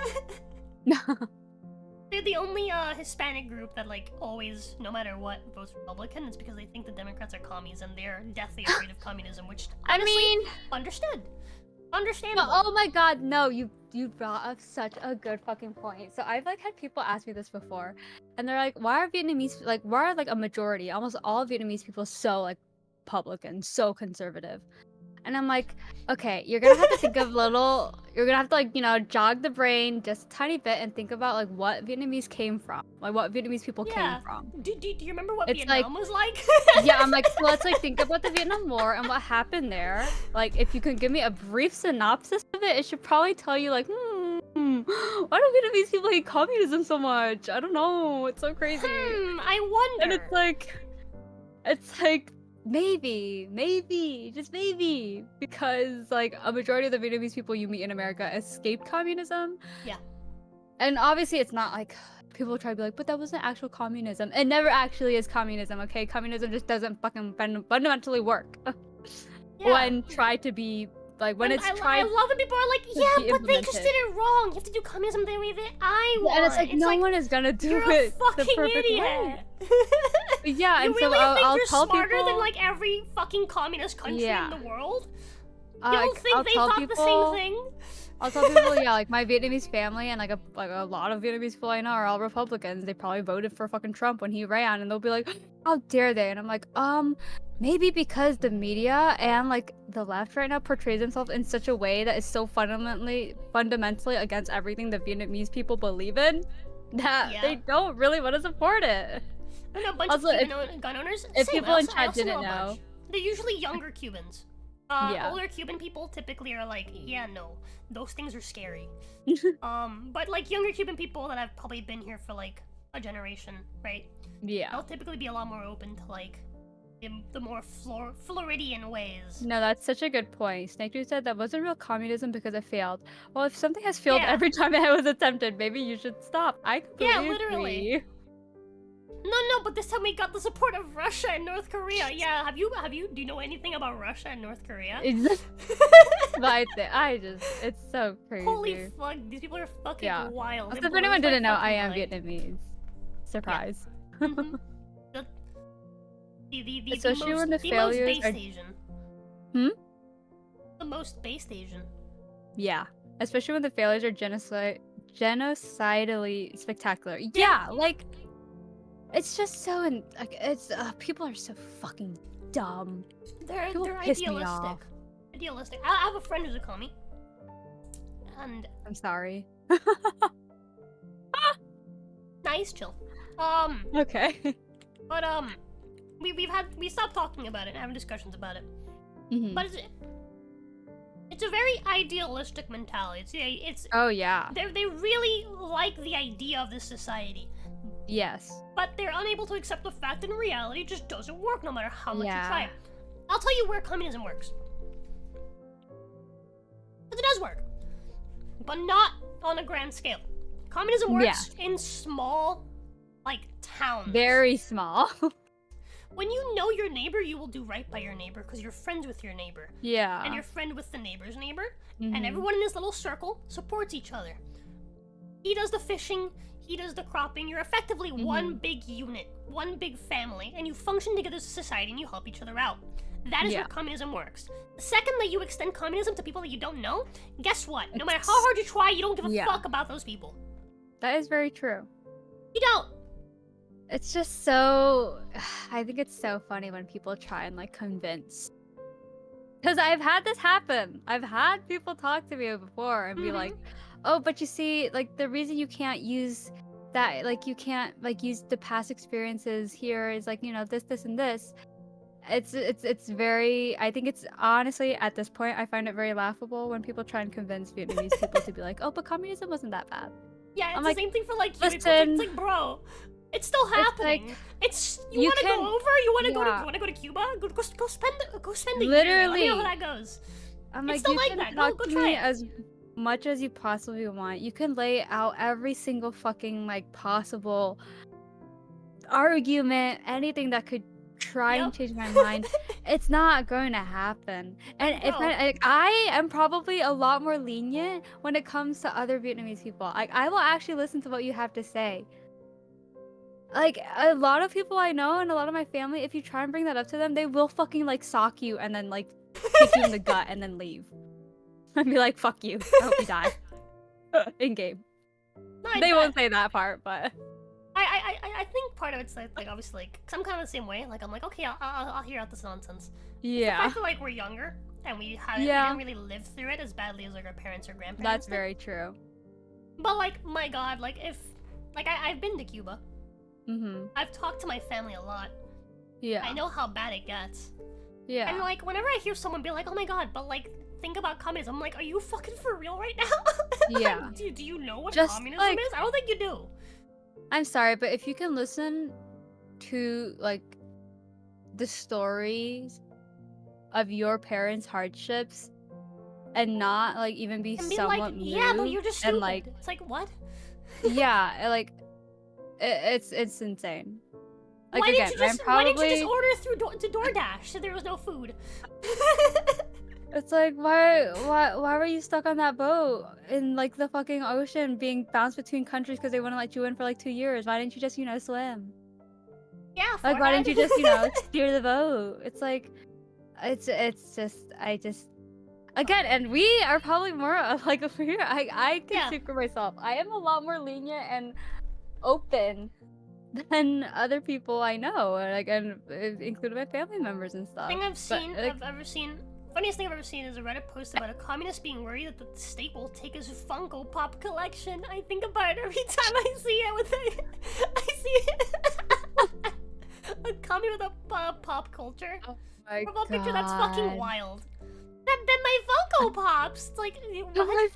They're the only Hispanic group that like always, no matter what, votes Republican. It's because they think the Democrats are commies and they're deathly afraid of communism, which honestly, understandable. Oh my god, no, you brought up such a good fucking point. So I've like had people ask me this before, and they're like, why are a majority, almost all Vietnamese people so like Republican, so conservative? And I'm like, okay, you're gonna have to think of you're gonna have to like, you know, jog the brain just a tiny bit and think about like what Vietnamese came from, like what Vietnamese people came from. Do you remember what It's Vietnam was like? Yeah, I'm like, so let's like think about the Vietnam War and what happened there. Like, if you could give me a brief synopsis of it, it should probably tell you like, why do Vietnamese people hate communism so much? I don't know. It's so crazy. I wonder. And it's like maybe, just maybe, because like a majority of the Vietnamese people you meet in America escaped communism. Yeah. And obviously it's not like people try to be like, but that wasn't actual communism. It never actually is communism, okay? Communism just doesn't fucking fundamentally work. Yeah. When try to be like when it's I tried. love when people are like, to yeah, be but they just implemented. did it wrong. You have to do communism the way that I want. And it's like no like, one is gonna do you're a it the fucking perfect way. idiot. Yeah, You and really so think I'll you're tell smarter people. than like every fucking communist country Yeah. in the world? You I'll don't think they tell thought people, the same thing? I'll tell people, yeah, like my Vietnamese family and like a lot of Vietnamese people I know are all Republicans. They probably voted for fucking Trump when he ran, and they'll be like, "How dare they?" And I'm like, maybe because the media and like the left right now portrays themselves in such a way that is so fundamentally against everything the Vietnamese people believe in, that they don't really want to support it. I know a bunch Also, of Cuban gun owners. if Same, people I in also chat didn't a know, bunch. They're usually younger Cubans. Yeah. Older Cuban people typically are like, yeah, no, those things are scary. But like younger Cuban people that have probably been here for like a generation, right? Yeah. They'll typically be a lot more open to like the more Floridian ways. No, that's such a good point. Snake Dude said that wasn't real communism because it failed. Well, if something has failed every time it was attempted, maybe you should stop. I completely literally. agree. No, but this time we got the support of Russia and North Korea. Yeah, do you know anything about Russia and North Korea? It's so crazy. Holy fuck, these people are fucking wild. Also, if anyone didn't know, I am Vietnamese. Surprise. Yeah. Especially when the failures most are... based Asian. The most based Asian. Yeah, especially when the failures are genocidally spectacular. Yeah, like... It's just so people are so fucking dumb. They're piss me idealistic. off. Idealistic. I have a friend who's a commie. And I'm sorry. nice, chill. Okay. But we stopped talking about it and having discussions about it. But it's a very idealistic mentality. It's oh yeah. They really like the idea of this society. Yes. But they're unable to accept the fact that in reality it just doesn't work no matter how much you Yeah. try. I'll tell you where communism works. Because it does work. But not on a grand scale. Communism works in small, like, towns. Very small. When you know your neighbor, you will do right by your neighbor because you're friends with your neighbor. Yeah. And you're friend with the neighbor's neighbor. And everyone in this little circle supports each other. He does the fishing, he does the cropping. You're effectively one big unit, one big family, and you function together as a society and you help each other out. That is where communism works. The second that you extend communism to people that you don't know, guess what? No matter how hard you try, you don't give a fuck about those people. That is very true. You don't. It's just so... I think it's so funny when people try and, like, convince. Because I've had this happen. I've had people talk to me before and be like, oh, but you see, like, the reason you can't use that, like, you can't, like, use the past experiences here is, like, you know, this, and this. It's very... I think it's, honestly, at this point, I find it very laughable when people try and convince Vietnamese people to be like, oh, but communism wasn't that bad. Yeah, it's I'm the like, same thing for, like, Cuba. listen, It's like, bro, it's still happening. You want to go over? You want to go to Cuba? Go spend a year. Let me know how that goes. I'm like, it's still you like can that. talk Go to try me it. as much as you possibly want. You can lay out every single fucking, like, possible argument, anything that could try and change my mind. It's not going to happen. And if I am probably a lot more lenient when it comes to other Vietnamese people. Like, I will actually listen to what you have to say. Like, a lot of people I know and a lot of my family, if you try and bring that up to them, they will fucking, like, sock you and then, like, kick you in the gut and then leave. And be like, fuck you. I hope you die. In game. They won't say that part, but... I think part of it's like obviously, like, cause I'm kind of the same way. Like, I'm like, okay, I'll hear out this nonsense. Yeah. I feel like we're younger and we didn't really live through it as badly as, like, our parents or grandparents. That's very true. But, like, my god, like, if... Like, I've been to Cuba. I've talked to my family a lot. Yeah. I know how bad it gets. Yeah. And, like, whenever I hear someone be like, oh my god, but, like, think about communism, I'm like, are you fucking for real right now? Yeah. Like, do you know what Just, communism like... is? I don't think you do. I'm sorry, but if you can listen to, like, the stories of your parents' hardships and not, like, even be somewhat moved, yeah, but you're just stupid. and, like... It's like, what? Yeah, like, it's insane. Like, why again, didn't you just order to DoorDash so there was no food? It's like, why were you stuck on that boat in like the fucking ocean, being bounced between countries because they wouldn't let you in for like 2 years? Why didn't you just, swim? Yeah, Like, why forehead. didn't you just, steer the boat? It's like, it's just, again, and we are probably more like I can Yeah. speak for myself. I am a lot more lenient and open than other people I know, like, and including my family members and stuff. Thing I've But, seen, like, I've ever seen. Funniest thing I've ever seen is a Reddit post about a communist being worried that the state will take his Funko Pop collection. I think about it every time I see it. I see it. A commie with a pop culture. oh my Profile picture. That's fucking God. wild. Then my Funko Pops. It's like what?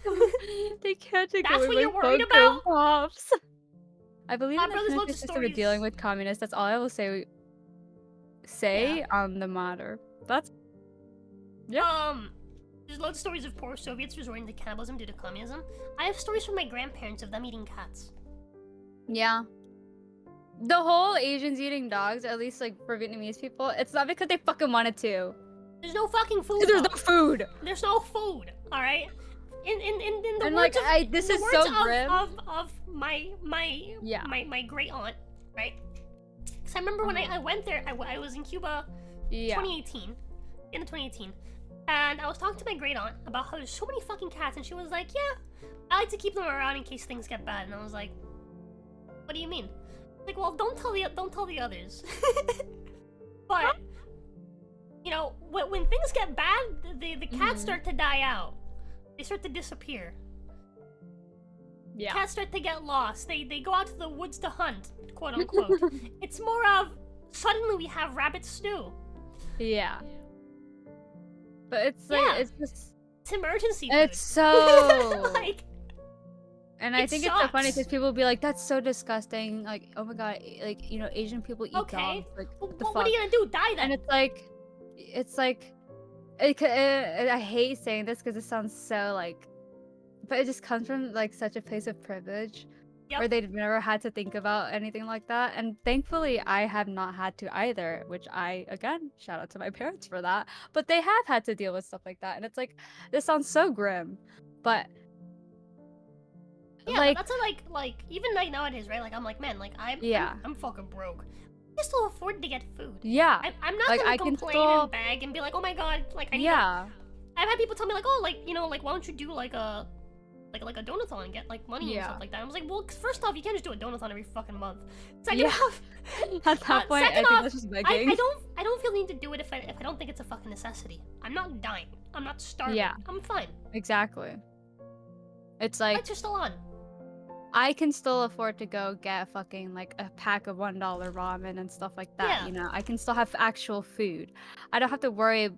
They can't take That's away what my you're worried Funko about? Pops. I believe My in the brother's loads planetary of system of dealing stories. with communists. That's all I will say on the matter. That's There's loads of stories of poor Soviets resorting to cannibalism due to communism. I have stories from my grandparents of them eating cats. yeah. The whole Asians eating dogs, at least like for Vietnamese people, it's not because they fucking wanted to. There's no fucking food. There's no though. food. There's no food. All right. In the And words like, of this the is words so grim. of my Yeah. my great aunt, right? Because I remember when I went there, I was in Cuba, Yeah. 2018, in 2018, and I was talking to my great aunt about how there's so many fucking cats, and she was like, "Yeah, I like to keep them around in case things get bad." And I was like, "What do you mean?" Like, well, don't tell the others. But you know, when things get bad, the cats start to die out. They start to disappear. Yeah. Cats start to get lost. They go out to the woods to hunt, quote unquote. It's more of suddenly we have rabbit stew. Yeah. But it's like, Yeah. it's just, It's emergency food. it's so. like, And I it think it's so funny sucks. because people will be like, "That's so disgusting!" Like, "Oh my god!" Like, Asian people eat okay. dogs. Like, Well, what the what fuck? are you gonna do? Die then? And it's like, I hate saying this because it sounds so like, but it just comes from like such a place of privilege, Yep. where they've never had to think about anything like that. And thankfully, I have not had to either. Which again, shout out to my parents for that. But they have had to deal with stuff like that, and it's like, this sounds so grim, but. Yeah, Like, but that's a, like even like nowadays, right? Like I'm like, man, like I'm fucking broke. I can still afford to get food. yeah. I'm not Like, gonna I can complain still- and beg and be like, oh my god, like I need Yeah. I've had people tell me like, oh, like like why don't you do like a donathon and get like money and Yeah. stuff like that. I was like, well, first off, you can't just do a donathon every fucking month. Second Yeah. off, At that point, I second think off, that's just begging. I don't feel the need to do it if I don't think it's a fucking necessity. I'm not dying. I'm not starving. Yeah. I'm fine. Exactly. It's like, Lights are still on. I can still afford to go get fucking like a pack of $1 ramen and stuff like that. Yeah. I can still have actual food. I don't have to worry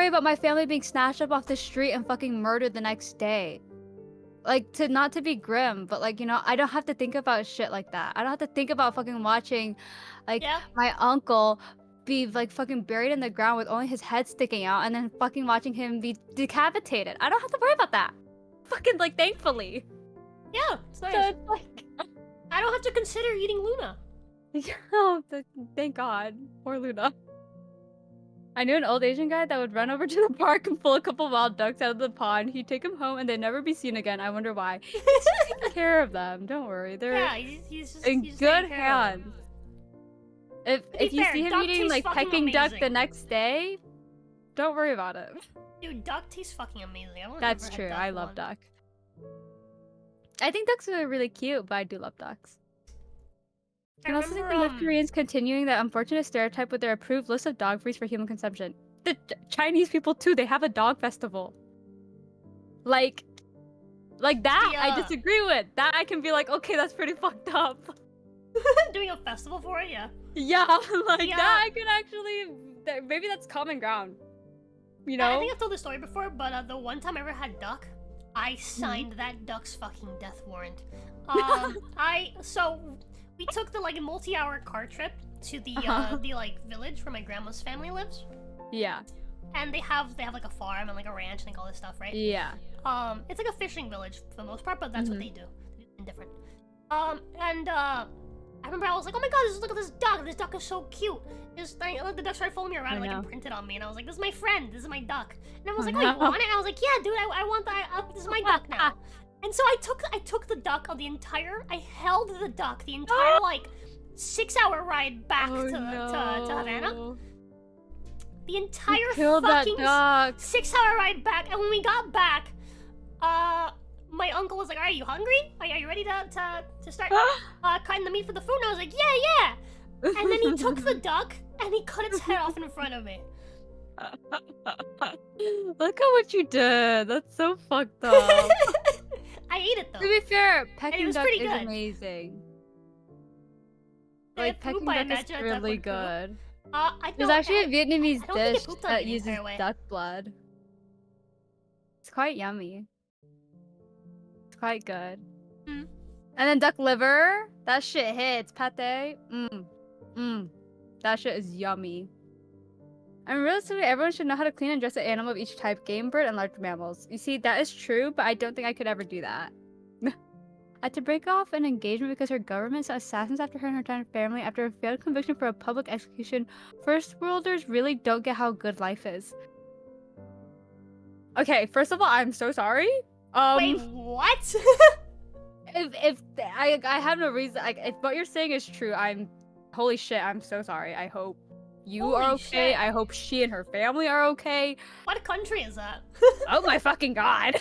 about my family being snatched up off the street and fucking murdered the next day. Like, not to be grim, but like, I don't have to think about shit like that. I don't have to think about fucking watching like Yeah. my uncle be like fucking buried in the ground with only his head sticking out and then fucking watching him be decapitated. I don't have to worry about that. Fucking, like, thankfully. Yeah, it's nice. So it's like, I don't have to consider eating Luna. oh, thank God. Poor Luna. I knew an old Asian guy that would run over to the park and pull a couple wild ducks out of the pond. He'd take them home and they'd never be seen again. I wonder why. He's taking care of them. Don't worry. They're Yeah, he's just in he's good taking care of them. hands. To be If you fair, see him duck eating tastes like fucking Peking duck the amazing. next day, don't worry about it. Dude, duck tastes fucking amazing. I've only That's ever had true. duck I love once. duck. I think ducks are really cute, but I do love ducks. I And also think the remember, North Koreans continuing that unfortunate stereotype with their approved list of dog breeds for human consumption. The Chinese people too, they have a dog festival. Like that, I Yeah. disagree with. That I can be like, okay, that's pretty fucked up. doing a festival for it, yeah. Yeah, like Yeah. that I can actually, maybe that's common ground. You I know? think I've told this story before, but the one time I ever had duck, I signed that duck's fucking death warrant. So we took the like multi-hour car trip to the village where my grandma's family lives, Yeah. and they have like a farm and like a ranch and like all this stuff, right? Yeah. It's like a fishing village for the most part, but that's what they do. They do something different. I remember I was like, oh my god, look at this duck. This duck is so cute. The duck started following me around and like imprinted on me, and I was like, this is my friend. This is my duck. And I was like, oh, you want it? And I was like, yeah, dude, I want that. This is my duck now. And so I took the duck on the entire. I held the duck the entire like 6-hour ride back to Havana. The entire fucking 6-hour ride back, and when we got back, my uncle was like, "Are you hungry? Are you ready to start cutting the meat for the food?" And I was like, "Yeah." And then he took the duck and he cut its head off in front of me. Look at what you did. That's so fucked up. I ate it though. To be fair, pecking duck is good. amazing. Did like pecking duck is really good. There's actually a Vietnamese dish that uses duck blood. It's quite yummy. It's quite good. Mm. And then duck liver, that shit hits. Pate, that shit is yummy. And realistically, everyone should know how to clean and dress an animal of each type: game, bird, and large mammals. You see, that is true, but I don't think I could ever do that. Had to break off an engagement because her government sent assassins after her and her entire family after a failed conviction for a public execution. First worlders really don't get how good life is. Okay, first of all, I'm so sorry. Wait, what? if I have no reason. Like, if what you're saying is true, holy shit. I'm so sorry. I hope you are okay. Shit. I hope she and her family are okay. What country is that? Oh my fucking god.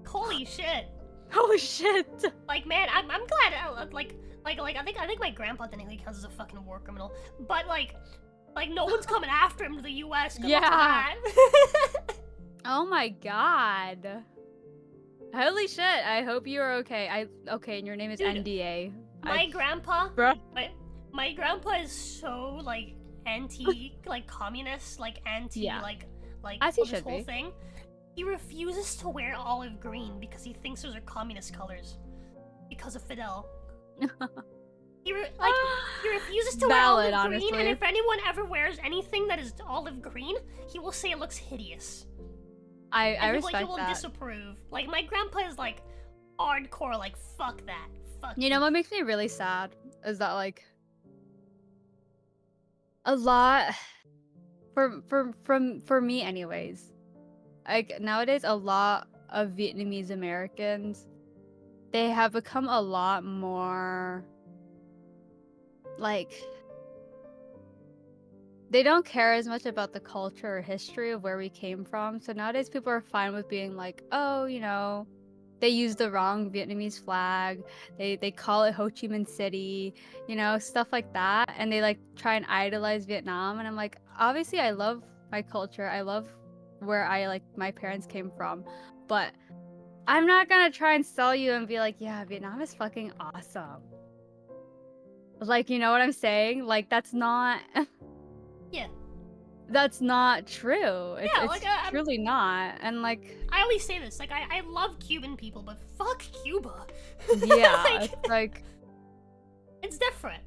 Holy shit. Holy shit! Like, man, I'm glad. Like I think my grandpa technically counts as a fucking war criminal, but like no one's coming after him to the U.S. Yeah. Oh my god. Holy shit! I hope you are okay. Okay, and your name is Dude, NDA. My grandpa. Bruh. My grandpa is so like anti like communist, like anti like as he this should whole be. thing. He refuses to wear olive green because he thinks those are communist colors. Because of Fidel. He refuses to wear olive green, and if anyone ever wears anything that is olive green, he will say it looks hideous. I respect that. He will disapprove. Like, my grandpa is like hardcore, like, fuck that. Fuck you know what makes me really sad is that like a lot for me anyways. Like, nowadays, a lot of Vietnamese Americans, they have become a lot more, like, they don't care as much about the culture or history of where we came from. So nowadays, people are fine with being like, oh, you know, they use the wrong Vietnamese flag. They call it Ho Chi Minh City, you know, stuff like that. And they, like, try and idolize Vietnam. And I'm like, obviously, I love my culture. I love where my parents came from, but I'm not gonna try and sell you and be like, yeah, Vietnam is fucking awesome. Like, you know what I'm saying? Like, that's not yeah, that's not true. It's like, truly not. And like, I always say this, like, I love Cuban people, but fuck Cuba. Yeah. It's different.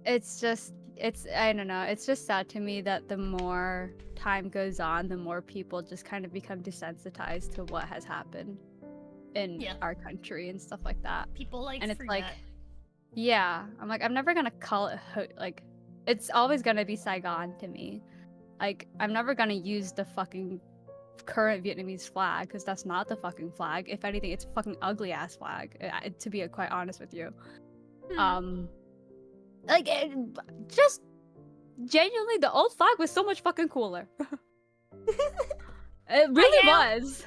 I don't know, it's just sad to me that the more time goes on, the more people just kind of become desensitized to what has happened in our country and stuff like that. People like and it's forget. like, yeah, I'm like, I'm never gonna call it like, it's always gonna be Saigon to me. Like, I'm never gonna use the fucking current Vietnamese flag because that's not the fucking flag. If anything, it's a fucking ugly ass flag, to be quite honest with you. Like, just genuinely, the old flag was so much fucking cooler. It really was.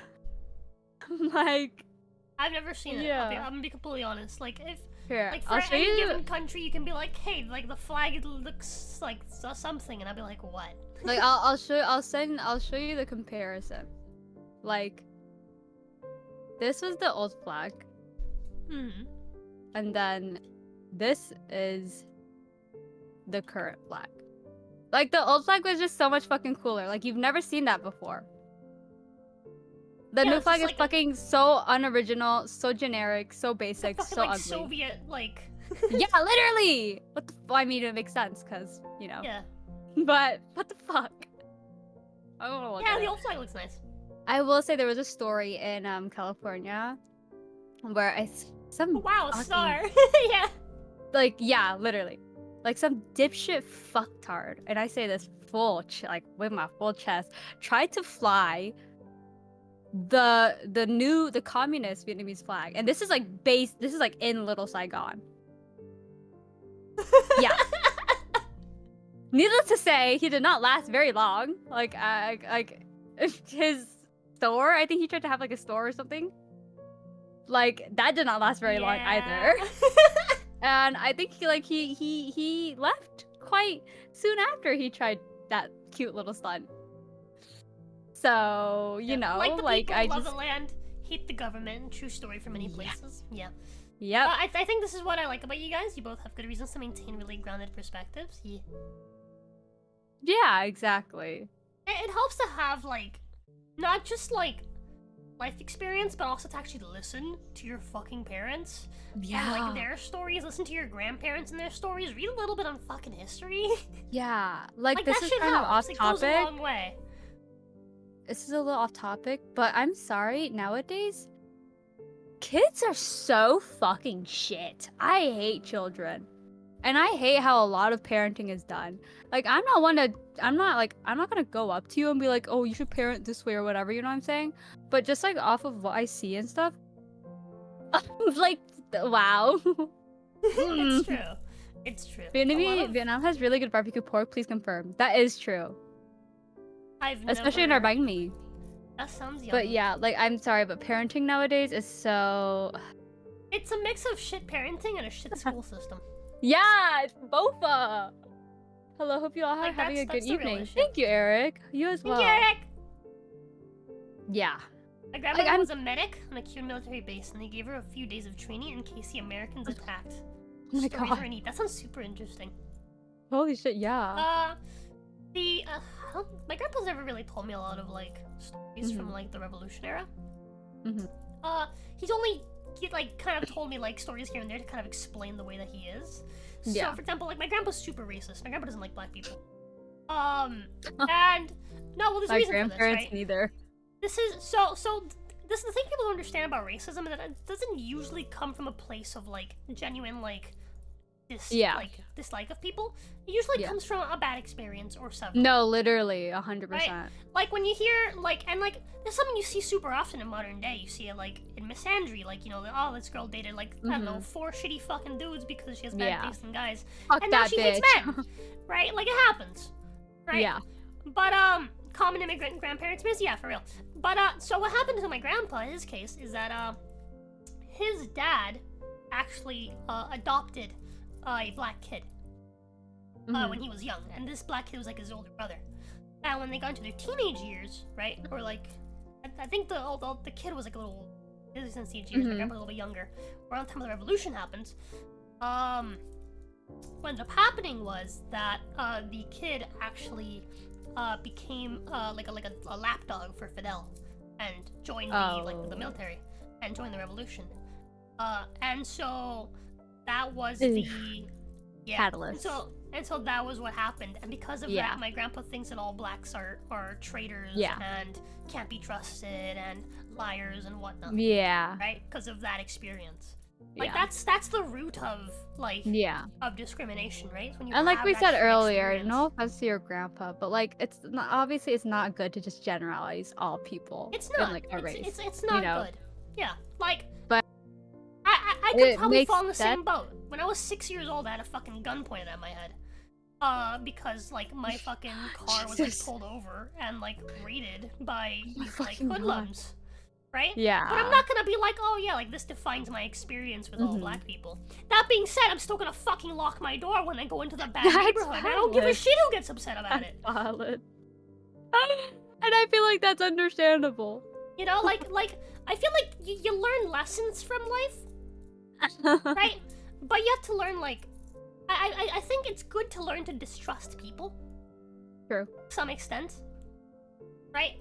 Like, I've never seen it. I'm gonna be completely honest. Like, if like for any given country, you can be like, hey, like the flag looks like something, and I'll be like, what? Like, I'll show you the comparison. Like, this was the old flag, and then this is the current flag. Like, the old flag was just so much fucking cooler. Like, you've never seen that before. The new flag is like fucking so unoriginal, so generic, so basic, so like ugly. Soviet, like. Yeah, literally. What the? I mean, it makes sense because you know. Yeah. But what the fuck? I don't know. Yeah, the old flag looks nice. I will say there was a story in California where wow, a star. Yeah. like, yeah, literally. Like some dipshit fucktard, and I say this like with my full chest, tried to fly the communist Vietnamese flag. And this is like in Little Saigon. Yeah. Needless to say, he did not last very long. Like his store, I think he tried to have like a store or something. Like that did not last very long either. And I think he left quite soon after he tried that cute little stunt. So, you know, like the people I love just the land, hate the government. True story for many places. Yeah. Yep. I think this is what I like about you guys. You both have good reasons to maintain really grounded perspectives. Yeah. Yeah, exactly. It helps to have like not just like life experience, but also to actually listen to your fucking parents. Yeah. And like their stories, listen to your grandparents and their stories, read a little bit on fucking history. Yeah. Like this that is shit kind of helps. off It goes a topic. long way. This is a little off topic, but I'm sorry, nowadays kids are so fucking shit. I hate children. And I hate how a lot of parenting is done. Like I'm not gonna go up to you and be like, oh, you should parent this way or whatever, you know what I'm saying? But just like off of what I see and stuff, like wow. It's true. It's true. Vietnam has really good barbecue pork, please confirm. That is true. Especially in our banh mi. That sounds yummy. But yeah, like I'm sorry, but parenting nowadays is so it's a mix of shit parenting and a shit school system. Yeah, it's bofa. Hello, hope you all are Like, having a that's good the real evening. issue. Thank you, Eric. You as well. Thank you, Eric! Yeah. My grandmother was a medic on a Cuban military base, and they gave her a few days of training in case the Americans attacked. Oh my Stories god. are neat. That sounds super interesting. Holy shit, yeah. My grandpa's never really told me a lot of like stories from like the Revolution era. He's only kind of told me like stories here and there to kind of explain the way that he is. So for example, like my grandpa's super racist. My grandpa doesn't like black people. And no, well, there's a reason for this, right? Neither. This is this is the thing people don't understand about racism, is that it doesn't usually come from a place of like genuine like dislike of people. It usually comes from a bad experience or several. No, literally 100%. Right? Like when you hear there's something you see super often in modern day. You see it like in misandry, like, you know, oh, this girl dated like I don't know 4 shitty fucking dudes because she has bad taste in guys. Fuck and that now she bitch. hates men. Right? Like it happens. Right? Yeah. But common immigrant grandparents miss, yeah, for real. But so what happened to my grandpa in his case is that his dad actually adopted a black kid when he was young, and this black kid was like his older brother. And when they got into their teenage years, right, or like I think the kid was like a little since teenage years, my grandpa was a little bit younger. Around the time of the revolution happened, what ended up happening was that the kid actually became like a lapdog for Fidel and joined the military and joined the revolution. And so that was the catalyst. And so that was what happened. And because of that, my grandpa thinks that all blacks are traitors and can't be trusted and liars and whatnot. Yeah. Right? Because of that experience. Like that's the root of of discrimination, right? When you and like we said earlier, experience. no offense to your grandpa, but like it's not good to just generalize all people. It's not. In, like, a race. It's not good. Yeah. Like but I could probably fall in the same boat. When I was 6 years old, I had a fucking gun pointed at my head. Because like my fucking car was like pulled over and like raided by these like hoodlums. Right? Yeah. But I'm not gonna be like, oh yeah, like this defines my experience with all black people. That being said, I'm still gonna fucking lock my door when I go into the bad neighborhood. I don't give a shit who gets upset about it. Valid. And I feel like that's understandable. You know, like I feel like you learn lessons from life, right? But you have to learn like, I think it's good to learn to distrust people. True. To some extent, right?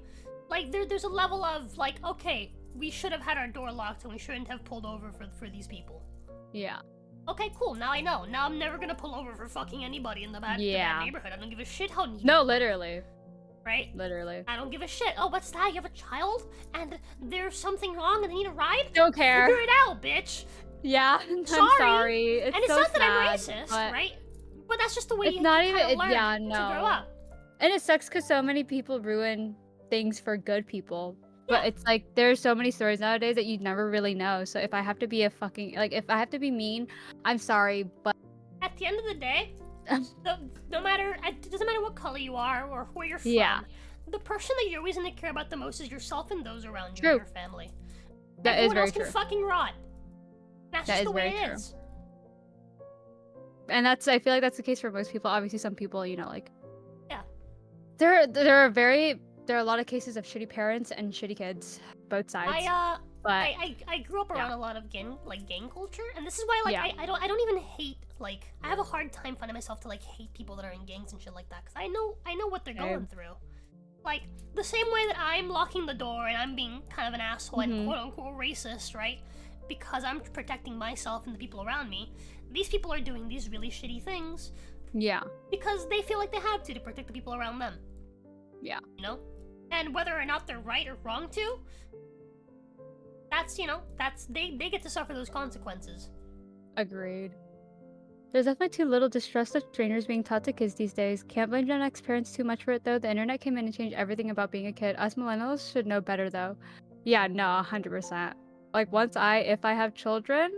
Like there's a level of like, okay, we should have had our door locked and we shouldn't have pulled over for these people. Yeah. Okay, cool. Now I know. Now I'm never gonna pull over for fucking anybody in the bad neighborhood. I don't give a shit how neat. No, literally. Right? Literally. I don't give a shit. Oh, what's that? You have a child and there's something wrong and they need a ride? Don't care. Figure it out, bitch. Yeah, I'm Sorry. sorry. It's And it's so not that I'm sad, racist, but right? But that's just the way it's you not kind even. of learn Yeah, to grow no. up. And it sucks because so many people ruin things for good people. But Yeah. it's like there's so many stories nowadays that you never really know. So if I have to be a fucking if I have to be mean, I'm sorry, but At the end of the day, no matter it doesn't matter what color you are or where you're from. yeah, The person that you're always gonna care about the most is yourself and those around you and true. your family. That is Everyone very else can true. fucking rot. That's That just is the way very it true. is. And I feel like that's the case for most people. Obviously, some people, like Yeah. there are a lot of cases of shitty parents and shitty kids, both sides. But I grew up around yeah. a lot of gang culture, and this is why Yeah. I don't even hate I have a hard time finding myself to hate people that are in gangs and shit like that because I know what they're going through. Like the same way that I'm locking the door and I'm being kind of an asshole and quote unquote racist, right? Because I'm protecting myself and the people around me. These people are doing these really shitty things. Yeah. Because they feel like they have to protect the people around them. Yeah. You know? And whether or not they're right or wrong to, that's they get to suffer those consequences. Agreed. There's definitely too little distrust of strangers being taught to kids these days. Can't blame Gen X parents too much for it though. The internet came in and changed everything about being a kid. Us millennials should know better though. Yeah, no, 100%. Like if I have children,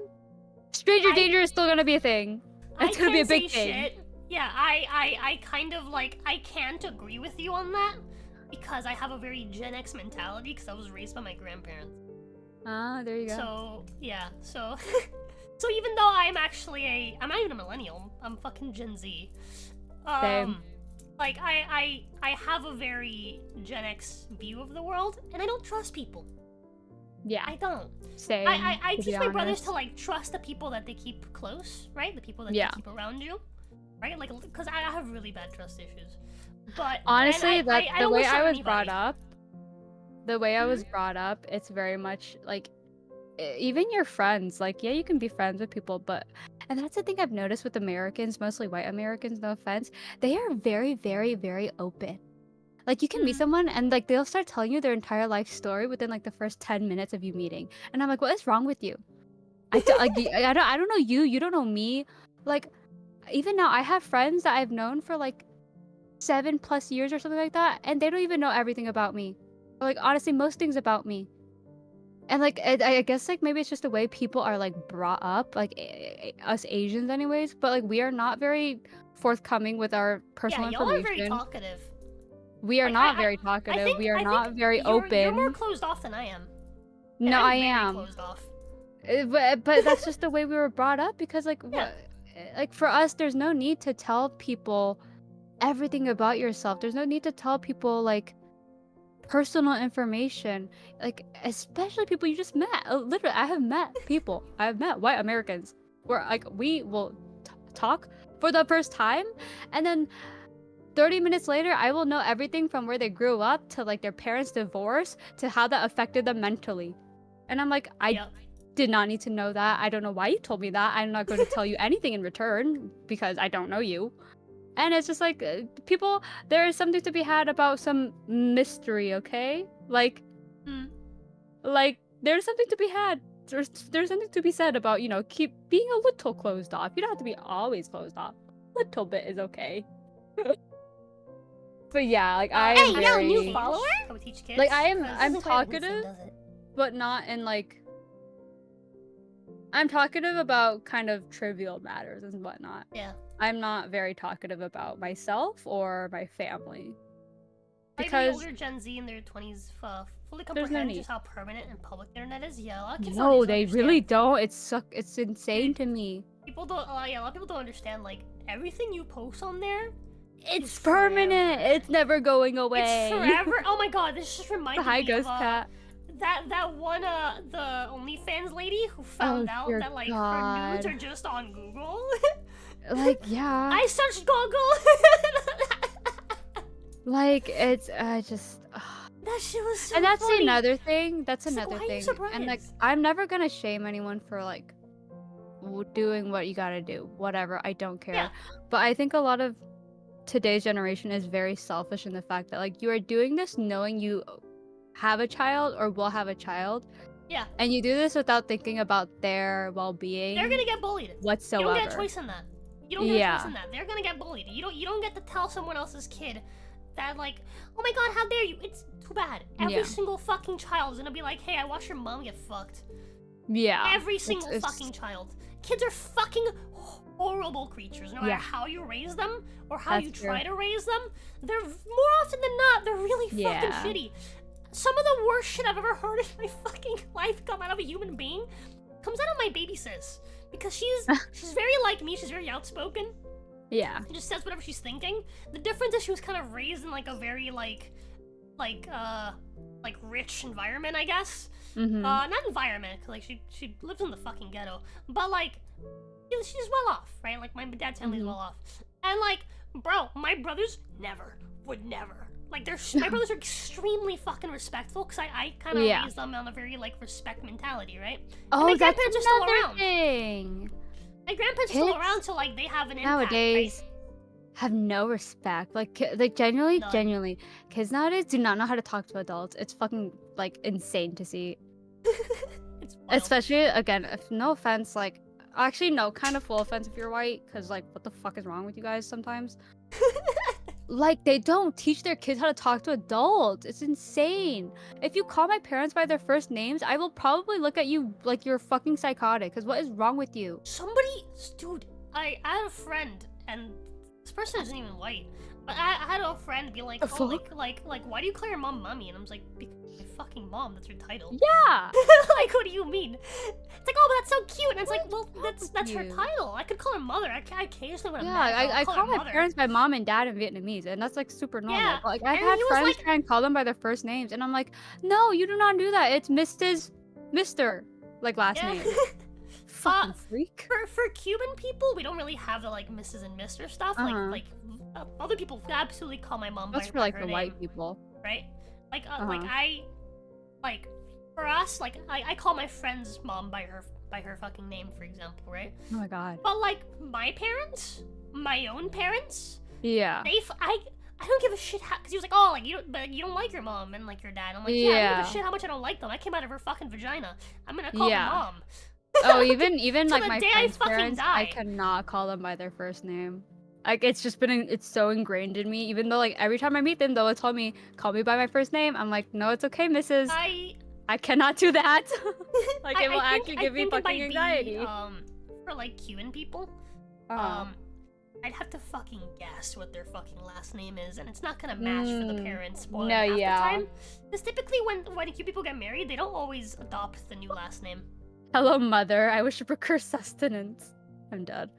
stranger danger is still gonna be a thing. It's gonna be a big thing. Shit. Yeah, I kind of I can't agree with you on that because I have a very Gen X mentality because I was raised by my grandparents. Ah, there you go. So yeah, so so even though I'm actually I'm not even a millennial, I'm fucking Gen Z. Same. Like I have a very Gen X view of the world, and I don't trust people. Yeah. I don't. Same. I teach my brothers to trust the people that they keep close, right? The people that they keep around you, right? Like, because I have really bad trust issues. But honestly, the way I was anybody. brought up, it's very much like even your friends. Like, yeah, you can be friends with people, but and that's the thing I've noticed with Americans, mostly white Americans. No offense, they are very, very, very open. Like you can meet someone and they'll start telling you their entire life story within the first 10 minutes of you meeting. And I'm like, what is wrong with you? I don't know you, you don't know me. Like even now I have friends that I've known for 7+ years or something like that, and they don't even know everything about me. Or, honestly, most things about me. And I guess maybe it's just the way people are brought up, us Asians anyways, but we are not very forthcoming with our personal information. Y'all are very talkative. We are not very talkative. We are not very open. You're more closed off than I am. No, I am. Closed off. But that's just the way we were brought up because for us, there's no need to tell people everything about yourself. There's no need to tell people personal information, especially people you just met. Literally, I have met people. I've met white Americans where we will talk for the first time, and then 30 minutes later, I will know everything from where they grew up to their parents' divorce to how that affected them mentally. And I'm like, I did not need to know that. I don't know why you told me that. I'm not going to tell you anything in return because I don't know you. And it's just people, there is something to be had about some mystery, okay? There's something to be had. There's something to be said about, keep being a little closed off. You don't have to be always closed off. A little bit is okay. But yeah, I am very... new follower? Can we teach kids? I'm talkative, but not in I'm talkative about kind of trivial matters and whatnot. Yeah. I'm not very talkative about myself or my family. Because the older Gen Z in their 20s fully comprehend just how permanent and public the internet is. Yeah, a lot of kids no, they really don't. It's insane to me. People don't. A lot of people don't understand everything you post on there. It's permanent. Forever. It's never going away. It's forever. Oh my god, this just reminded me Ghost of Cat. that one the OnlyFans lady who found out that her nudes are just on Google. Yeah. I searched Google. It's just. That shit was so. And that's funny. another thing. That's another thing. And I'm never gonna shame anyone for doing what you gotta do. Whatever. I don't care. Yeah. But I think a lot of today's generation is very selfish in the fact that you are doing this knowing you have a child or will have a child, Yeah. And you do this without thinking about their well-being. They're gonna get bullied. Whatsoever. You don't get a choice in that. You don't get a choice in that. They're gonna get bullied. You don't get to tell someone else's kid that like, oh my god, how dare you? It's too bad. Every single fucking child is gonna be like, hey, I watched your mom get fucked. Yeah. Every single fucking child. Kids are fucking horrible creatures. No matter how you raise them or how you try to raise them, they're more often than not, they're really fucking shitty. Some of the worst shit I've ever heard in my fucking life come out of a human being comes out of my baby sis. Because she's very like me, she's very outspoken. Yeah. She just says whatever she's thinking. The difference is she was kind of raised in like a very like rich environment, I guess. Not environment, cause like she lives in the fucking ghetto. But like she's well off, right? Like my dad's family's well off. And like, bro, my brothers would never. Like my brothers are extremely fucking respectful because I kind of raised them on a very like respect mentality, right? And my grandparents are still around. Thing. My grandparents are still around, so like they have an impact. Nowadays have no respect. Like genuinely, kids nowadays do not know how to talk to adults. It's fucking like insane to see. It's wild. Especially again, if no offense, like actually no, kind of full offense if you're white, because like what the fuck is wrong with you guys sometimes? Like, they don't teach their kids how to talk to adults. It's insane. If you call my parents by their first names, I will probably look at you like you're fucking psychotic. Because what is wrong with you? Dude, I had a friend, and this person isn't even white, but I had a friend be like, oh, like, why do you call your mom mommy? And I was like, because my fucking mom, that's her title. Yeah. Like, what do you mean? It's like, oh, but that's so cute. And it's like, well, that's her title. I could call her mother. I occasionally when I'm mad, I call my mother. parents by mom and dad in Vietnamese, and that's like super normal. Yeah. But, like I've had friends try and call them by their first names, and I'm like, no, you do not do that. It's Mr. like last name. Fucking freak. For Cuban people, we don't really have the like Mrs. and Mr. stuff. Like other people absolutely call my mom that's by for like her the name, white people, right? Like for us, like I call my friend's mom by her fucking name, for example, right? Oh my god. But like my parents, my own parents, yeah, I don't give a shit because he was like, oh, like you don't like your mom and like your dad. I'm like, yeah, I don't give a shit how much I don't like them. I came out of her fucking vagina. I'm gonna call her mom. Oh, even like my friend's parents, die. I cannot call them by their first name. Like it's just been it's so ingrained in me. Even though like every time I meet them, they'll tell me call me by my first name. I'm like, no, it's okay, Mrs. I cannot do that. Like it will actually give me fucking anxiety. For like Cuban people, I'd have to fucking guess what their fucking last name is, and it's not gonna match for the parents. Well, half the time, because typically when Cuban people get married, they don't always adopt the new last name. Hello, mother. I wish to procure sustenance. I'm dead.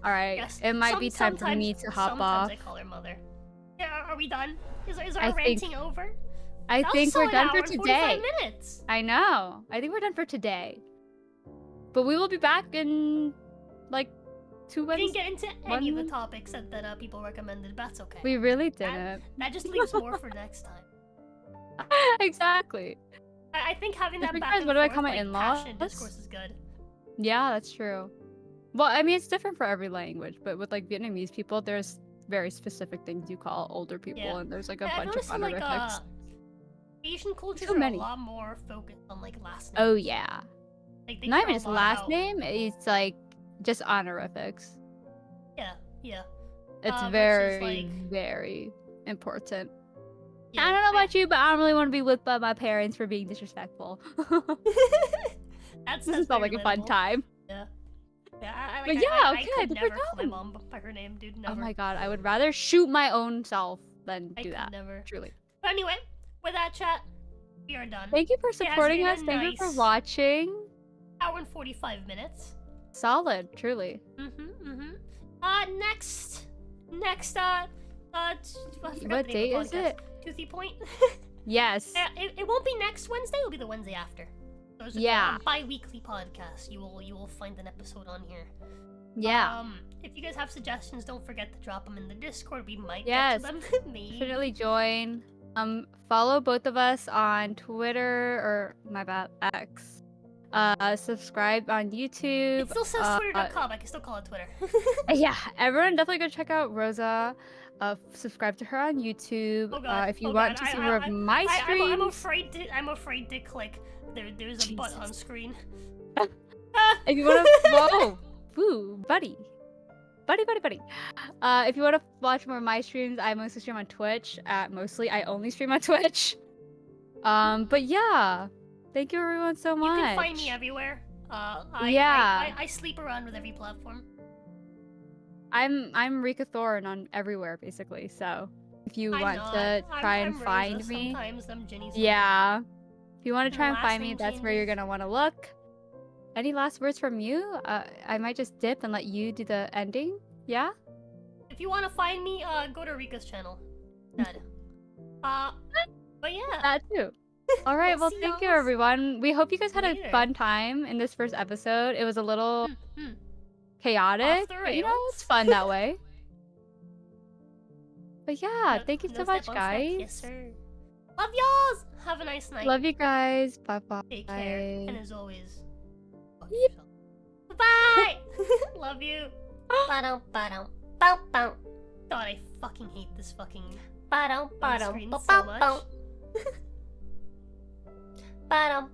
All right, yes. It might be time for me to hop off. Sometimes I call her mother. Yeah, are we done? Is our ranting over? I think we're done for today. 45 minutes. I know. I think we're done for today. But we will be back in like 2 weeks. We didn't get into any of the topics that people recommended, but that's okay. We really didn't. That just leaves more for next time. Exactly. I think having that back what and do I forth, call my like, in-laws? passionate discourse is good. Yeah, that's true. Well, I mean, it's different for every language, but with like Vietnamese people, there's very specific things you call older people, and there's like a bunch of honorifics. Asian cultures are a lot more focused on like last name. Oh yeah. Like, not even just last name, it's like just honorifics. Yeah. It's very, very important. Yeah, I don't know about you, but I don't really want to be whipped by my parents for being disrespectful. This felt like a fun time. Yeah. I could never call my mom by her name, dude. Never. Oh my god, I would rather shoot my own self than do that. Never. Truly. But anyway, with that chat, we are done. Thank you for supporting us. Thank you for watching. Hour and 45 minutes. Solid, truly. Next, what date is it? Toothy Point. Yes. It won't be next Wednesday. It'll be the Wednesday after. So it's a bi-weekly podcast. You will find an episode on here. Yeah. If you guys have suggestions, don't forget to drop them in the Discord. We might get to them. Definitely join. Follow both of us on Twitter or my bad X. Subscribe on YouTube. It still says twitter.com. I can still call it Twitter. Yeah, everyone definitely go check out Rosa. Subscribe to her on YouTube. Oh god. If you oh want god. to see more of my streams. I'm afraid to click. There's a butt on screen. If you want to, whoa, woo, buddy. If you want to watch more of my streams, I mostly stream on Twitch. Mostly, I only stream on Twitch. But yeah, thank you everyone so much. You can find me everywhere. I sleep around with every platform. I'm Rika Thorn on everywhere basically. So if you want to try and find me, sometimes I'm Jenny's yeah. If you want to try and find me, name that's where you're gonna want to look. Any last words from you? I might just dip and let you do the ending. Yeah? If you want to find me, go to Rika's channel. But yeah. That too. All right, well, thank you everyone. We hope you guys had later. a fun time in this first episode. It was a little chaotic, but you know, it's fun that way. But yeah, thank you so much, guys. Yes, sir. Love y'all. Have a nice night. Love you guys. Bye bye. Take care. And as always, bye. Love you. God, I fucking hate this fucking screen so much. Ba-dum,